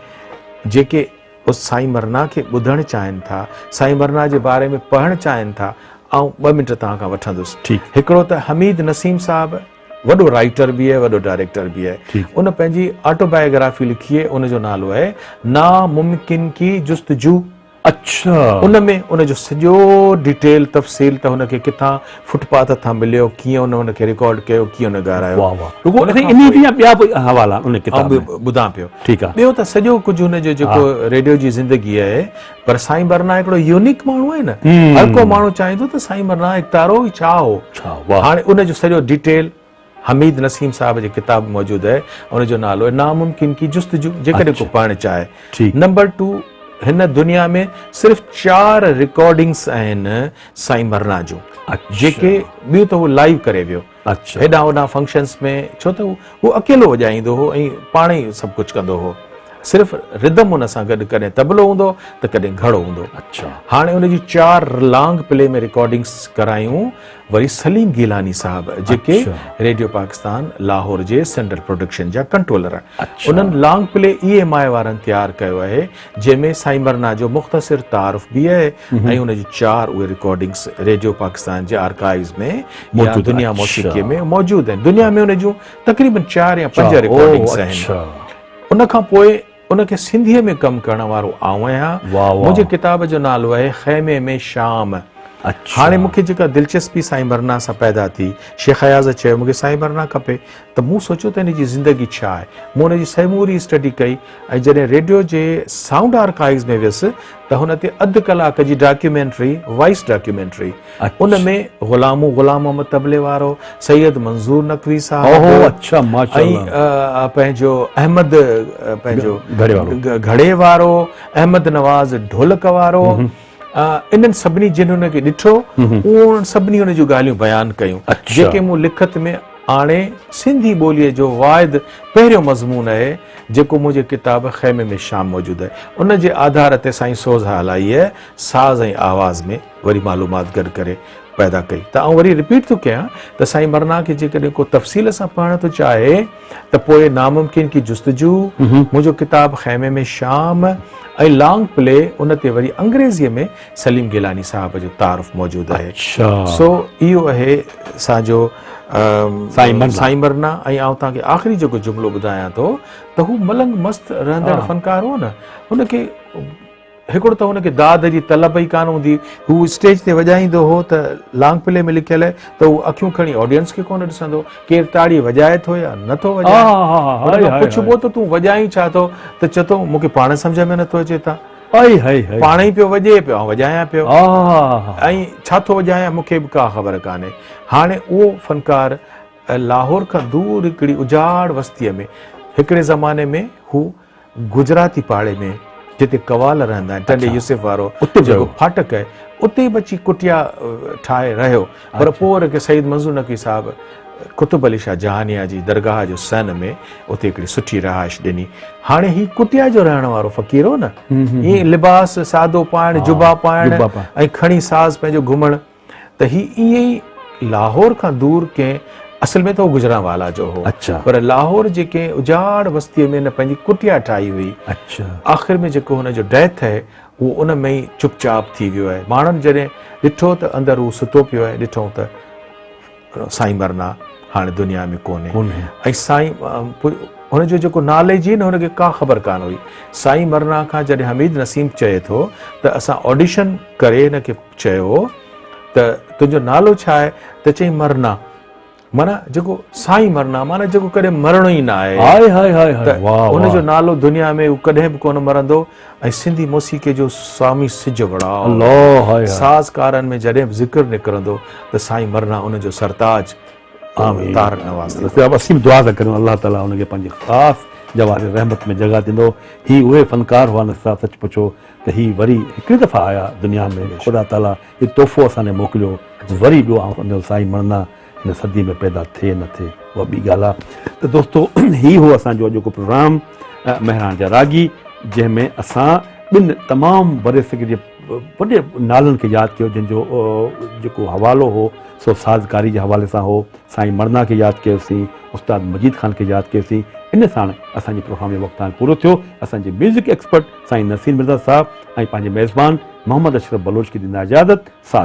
जेके उस साईं मरना खे ॿुधणु चाहिनि था, साईं मरना जे बारे में पढ़णु चाहिनि था, ऐं 2 मिंट तव्हां खां वठंदुसि। हिकिड़ो त हमीद नसीम साहब वॾो राइटर बि आहे, वॾो डायरेक्टर बि आहे। उन पंहिंजी ऑटोबायोग्राफी लिखी आहे, उनजो नालो आहे नामुमकिन की जुस्तजू। अच्छा, उन में उनजो सॼो डिटेल तफ़सील त हुनखे किथां फुटपाथ तां मिलियो, कीअं हुनखे रिकॉर्ड कयो, कीअं हुन ॻाल्हायो, ॿुधां पियो। ठीकु आहे। ॿियो त सॼो कुझु हुनजो जेको रेडियो जी ज़िंदगी आहे, पर साईं मरना हिकिड़ो यूनिक माण्हू आहे न, हर को माण्हू चाहींदो त साईं मरना इक़्तिदारो ई छा हो। हाणे उनजो सॼो डिटेल हमीद नसीम साहब जी किताब मौजूदु आहे, उनजो नालो आहे नामुमकिन की जुस्तजू, जेकॾहिं को पढ़णु चाहे। नंबर 2, हिन दुनिया में सिर्फ़ 4 रिकॉर्डिंग्स आहिनि साईं मरना जूं, जेके ॿियूं त उहो लाइव करे वियो। हेॾां होॾां फंक्शन्स में, छो त उहो अकेलो वॼाईंदो हो ऐं पाण ई सभु कुझु कंदो हो। सिर्फ़ु रिदम उन सां गॾु कॾहिं तबलो हूंदो त कॾहिं घड़ो हूंदो। अच्छा हाणे उन जी 4 लॉन्ग प्ले में रिकॉर्डिंग्स करायूं वरी सलीम गिलानी साहब जेके रेडियो पाकिस्तान लाहौर जे सेंट्रल प्रोडक्शन जा कंट्रोलर आहिनि। उन्हनि लॉन्ग प्ले EMI वारनि तयारु कयो आहे जंहिंमें साईं मरना जो मुख़्तसिर तारुफ़ बि आहे ऐं उन जी 4 उहे रिकॉर्डिंग्स रेडियो पाकिस्तान जे आर्काइव्स में या दुनिया मौसीक़ीअ में मौजूदु आहिनि। दुनिया में उन जूं तक़रीबन 4 या 5 रिकॉर्डिंग्स आहिनि। उन खां पोइ उनखे सिंधीअ में कमु करण वारो आऊं आहियां। मुंहिंजे किताब जो नालो आहे ख़ैमे में शाम। हाणे मूंखे जेका दिलचस्पी साईं मरना सां पैदा थी, शेख अयाज़ चयो मूंखे साईं मरना खपे, त मूं सोचियो त हिन जी ज़िंदगी छा आहे। मूं हुन जी समूरी स्टडी कई ऐं जॾहिं रेडियो जे साउंड आर्काइव्स में वियुसि त हुन ते अधु कलाक जी डॉक्यूमेंट्री वॉइस डॉक्यूमेंट्री उन में गुलाम मोहम्मद तबले वारो, सैयद मंज़ूर नकवी साहब ऐं पंहिंजो अहमद पंहिंजो घड़े वारो, अहमद नवाज़ ढोलक वारो, इन्हनि सभिनी जिन हुनखे ॾिठो उन सभिनी हुन जूं ॻाल्हियूं बयानु कयूं जेके मूं लिखत में आणे सिंधी ॿोलीअ जो वाहिद पहिरियों मज़मून आहे जेको मुंहिंजे किताब ख़ैमे में शाम मौजूदु आहे। उन जे आधार ते साईं सोज़ा हलाई आहे साज़ ऐं आवाज़ में वरी मालूमात गॾु करे पैदा कई। त आउं वरी रिपीट थो कयां त साईं मरना खे जेकॾहिं को तफ़सील सां पढ़णु थो चाहे त पोइ नामुमकिन की जुस्तजू मुंहिंजो किताब ख़ैमे में शाम ऐं लॉन्ग प्ले उन ते वरी अंग्रेज़ीअ में सलीम गिलानी साहब जो तारुफ़ मौजूदु आहे। सो इहो आहे असांजो साईं मरना। ऐं आउं तव्हांखे आख़िरी जेको जुमिलो ॿुधायां थो त हू मलंग मस्त रहंदड़ फ़नकार हो न, हुनखे हिकिड़ो त हुनखे दाद जी तलब ई कान हूंदी। हू स्टेज ते वॼाईंदो हो त लॉन्ग प्ले में लिखियल आहे त हू अखियूं खणी ऑडियंस खे कोन ॾिसंदो, केरु ताड़ी वॼाए थो या नथो वॼाए, पुछबो त तूं वॼाई छा थो त चए थो मूंखे पाण सम्झ में नथो अचे, त पाण ई पियो वॼे पियो, वॼायां पियो ऐं छा थो वॼायां मूंखे बि का ख़बर कान्हे। हाणे उहो फ़नकार लाहौर खां दूर हिकिड़ी उजाड़ वस्तीअ में हिकिड़े ज़माने में हू गुजराती पाड़े में जिते कवाल रहंदा आहिनि टंडे यूसुफ वारो जेको फाटक आहे उते बि अची कुटिया ठाहे रहियो। पर पोइ वरी सईद मंज़ूर नकवी साहब कुतुब अली शाह जहानिया जी दरगाह जो सन में उते हिकिड़ी सुठी रहाइश ॾिनी। हाणे ही कुटिया जो रहण वारो फ़क़ीर हो न, ईअं लिबास सादो पाइण, जुबा पाइण ऐं खणी साज़ पंहिंजो घुमण, त ही ईअं ई लाहौर खां दूर कंहिं असल में तो गुजरांवाला जो हो। पर लाहौर जे कंहिं उजाड़ बस्तीअ में न पंहिंजी कुटिया ठाही हुई। आख़िर में जेको हुनजो डेथ आहे उहो उन में ई चुपचाप थी वियो आहे। माण्हुनि जॾहिं ॾिठो त अंदरि हू सुतो पियो आहे, ॾिठो त साईं मरना हाणे दुनिया में कोन्हे। ऐं साईं हुनजो जेको नाले जी न हुनखे का ख़बर कान हुई। साईं मरना खां जॾहिं हमीद नसीम चए थो त असां ऑडिशन करे हिनखे चयो त तुंहिंजो नालो छा आहे, त चई मरना, माना जेको साईं मरना माना जेको कॾहिं मरणो ई न आहे। हुनजो नालो दुनिया में कॾहिं बि कोन मरंदो। ऐं सिंधी मौसीक़े जो स्वामी सिज वड़ा साज़कारनि में जॾहिं बि ज़िक्र निकिरंदो त साईं मरना उनजो सरताज तार नवाज़। असीम दुआ था करियूं अल्लाह ताला उनखे पंहिंजी ख़ासि जवाहर रहमत में जॻह ॾींदो। ही उहे फ़नकार हुआ न सच पुछो त ही वरी हिकिड़ी दफ़ा आया दुनिया में, ख़ुदा ताला ही तोहफ़ो असांखे मोकिलियो, वरी ॿियो साईं मरना हिन सदी में पैदा थिए न थिए उहा ॿी ॻाल्हि आहे। त दोस्तो ही हो असांजो अॼोको प्रोग्राम महिराण जा रागी, जंहिंमें असां ॿिनि तमामु वॾे सघे वॾे नालनि खे यादि कयो जंहिंजो जेको हवालो हो सो साज़कारी जे हवाले सां हो। साईं मरना खे यादि कयोसीं, उस्ताद मजीद ख़ान खे यादि कयोसीं। इन सां असांजे प्रोग्राम जो वक़्तु पूरो थियो। असांजे म्यूज़िक एक्सपर्ट साईं नसीर मिर्ज़ा साहब ऐं पंहिंजे मेज़बान मोहम्मद अशरफ बलोच खे ॾींदा इजाज़त। साथ